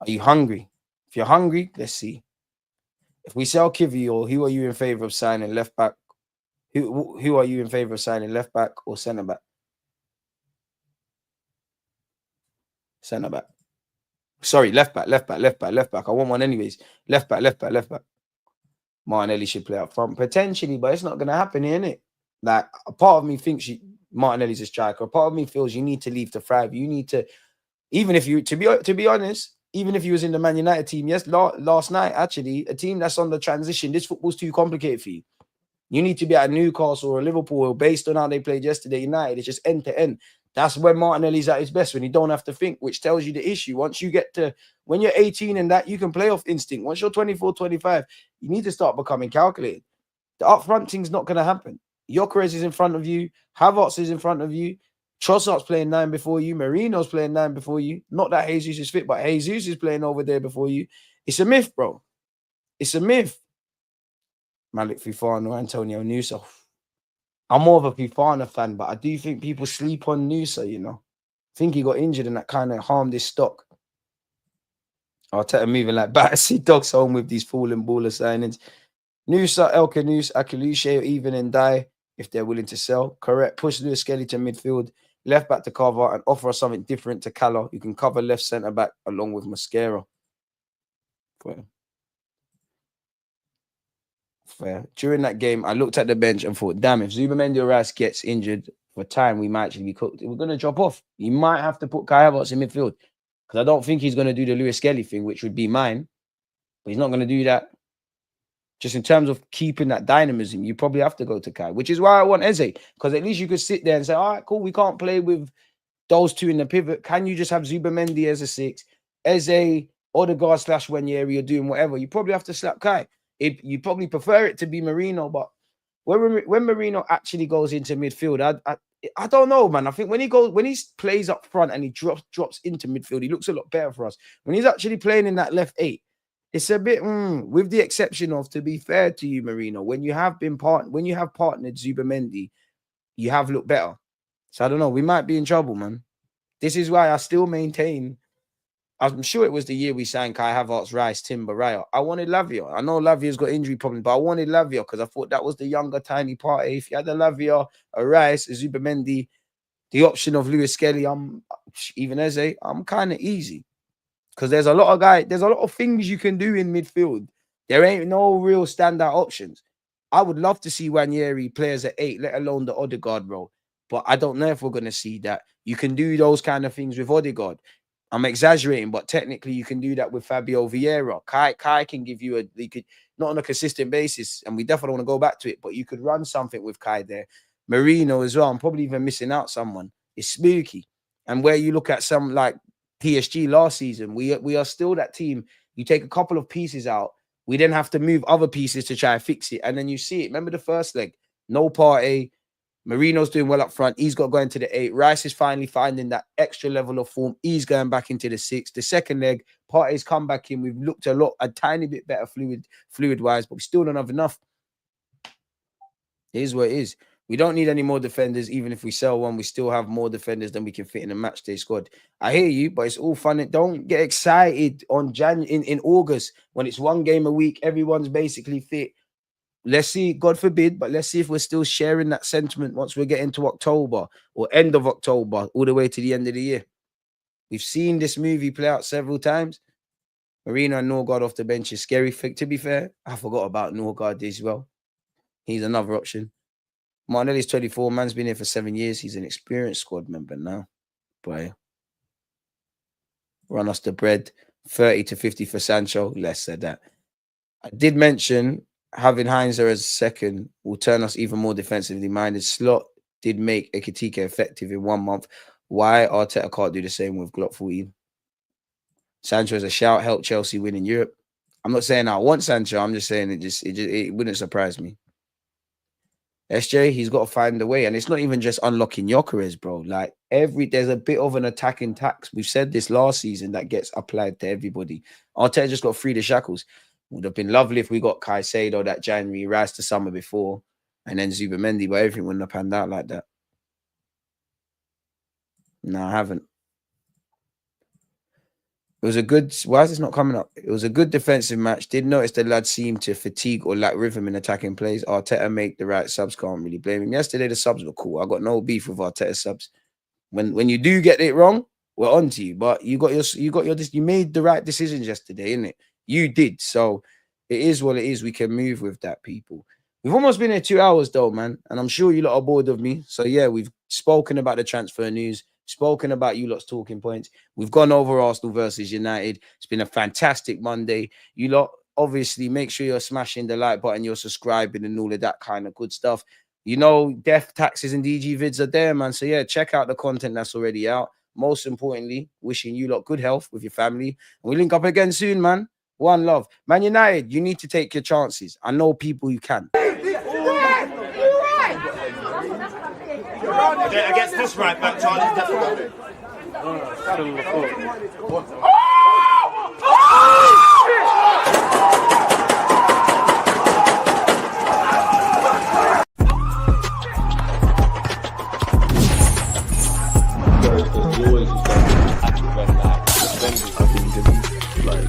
are you hungry? If you're hungry, let's see. If we sell Kivior, who are you in favor of signing left back? Who are you in favor of signing left back or centre back? Centre back. Sorry, left back. I want one anyways. Left back. Martinelli should play up front potentially, but it's not going to happen here, innit? Like a part of me thinks Martinelli's a striker. A part of me feels you need to leave to thrive. You need to, even if you, to be honest, even if you was in the Man United team, yes, last night actually, a team that's on the transition, this football's too complicated for you. You need to be at Newcastle or Liverpool based on how they played yesterday. United, it's just end to end. That's when Martinelli's at his best, when he don't have to think, which tells you the issue. Once you get to, when you're 18 and that, you can play off instinct. Once you're 24, 25, you need to start becoming calculated. The upfront thing's not going to happen. Gyökeres is in front of you. Havertz is in front of you. Trossard's playing 9 before you. Marino's playing 9 before you. Not that Jesus is fit, but Jesus is playing over there before you. It's a myth, bro. It's a myth. Malik Fifano, Antonio Nusa. I'm more of a Fifano fan, but I do think people sleep on Nusa, you know. I think he got injured and that kind of harmed his stock. Arteta moving like Battersea dogs home with these falling baller signings. Nusa, El Kanous, Akalushe, or even Ndai, if they're willing to sell. Correct. Push Lewis Skelly to midfield. Left back to cover and offer something different to Calla. You can cover left centre back along with Mascara. Fair. During that game, I looked at the bench and thought, damn, if Zubamendi or Rice gets injured for time, we might actually be cooked. We're going to drop off. You might have to put Kai Havertz in midfield because I don't think he's going to do the Lewis Skelly thing, which would be mine. But he's not going to do that. Just in terms of keeping that dynamism, you probably have to go to Kai, which is why I want Eze, because at least you could sit there and say, all right, cool, we can't play with those two in the pivot. Can you just have Zubamendi as a 6? Eze, Odegaard / Wanyeri, you're doing whatever. You probably have to slap Kai. You probably prefer it to be Marino, but when Marino actually goes into midfield, I don't know, man. I think when he plays up front and he drops into midfield, he looks a lot better for us. When he's actually playing in that left 8, it's a bit with the exception of, to be fair to you, Marino, when you have partnered Zubamendi, you have looked better. So I don't know. We might be in trouble, man. This is why I still maintain. I'm sure it was the year we signed Kai Havertz, Rice, Timber, Raya. I wanted Lavia. I know Lavia's got injury problems, but I wanted Lavia because I thought that was the younger, tiny party. If you had a Lavia, a Rice, a Zubamendi, the option of Lewis Skelly, even Eze, I'm kind of easy. Because there's a lot of things you can do in midfield. There ain't no real standout options. I would love to see Wanyeri players at 8, let alone the Odegaard role. But I don't know if we're going to see that. You can do those kind of things with Odegaard. I'm exaggerating, but technically you can do that with Fabio Vieira. Kai can give you not on a consistent basis, and we definitely want to go back to it, but you could run something with Kai there. Marino as well. I'm probably even missing out someone. It's spooky. And where you look at some like PSG last season, we are still that team. You take a couple of pieces out, we then have to move other pieces to try and fix it. And then you see it. Remember the first leg? No party. Marino's doing well up front. He's got to go into the 8. Rice is finally finding that extra level of form. He's going back into the 6. The second leg, Partey's come back in. We've looked a tiny bit better fluid-wise, but we still don't have enough. It is what it is. We don't need any more defenders. Even if we sell one, we still have more defenders than we can fit in a match day squad. I hear you, but it's all fun. Don't get excited in August when it's one game a week. Everyone's basically fit. Let's see, God forbid, but let's see if we're still sharing that sentiment once we get into October or end of October, all the way to the end of the year. We've seen this movie play out several times. Marino and Norgard off the bench is scary. To be fair, I forgot about Norgard as well. He's another option. Martinelli's 24. Man's been here for 7 years. He's an experienced squad member now. Boy, run us the bread. 30 to 50 for Sancho. Less said that. I did mention having Heinzer as second will turn us even more defensively minded. Slot did make Ekitike effective in 1 month. Why Arteta can't do the same with Glock 14? Sancho is a shout. Help Chelsea win in Europe. I'm not saying I want Sancho. I'm just saying it wouldn't surprise me. SJ, he's got to find a way. And it's not even just unlocking Gyökeres, bro. Like there's a bit of an attacking tax. We've said this last season that gets applied to everybody. Arteta just got to free the shackles. Would have been lovely if we got Caicedo that January, rise to summer before, and then Zubimendi, but everything wouldn't have panned out like that. No, I haven't. It was a good. Why is this not coming up? It was a good defensive match. Did notice the lads seemed to fatigue or lack rhythm in attacking plays. Arteta make the right subs. Can't really blame him. Yesterday the subs were cool. I got no beef with Arteta subs. When you do get it wrong, we're on to you. But you made the right decisions yesterday, innit? You did. So it is what it is. We can move with that, people. We've almost been here 2 hours though, man. And I'm sure you lot are bored of me. So yeah, we've spoken about the transfer news. Spoken about you lot's talking points. We've gone over Arsenal versus United. It's been a fantastic Monday. You lot, obviously, make sure you're smashing the like button, you're subscribing and all of that kind of good stuff. You know, death, taxes, and DG vids are there, man. So yeah, check out the content that's already out. Most importantly, wishing you lot good health with your family. And we link up again soon, man. One love. Man United, you need to take your chances. I know people you can. Yeah, against this right back, Charlie, definitely. There's always just like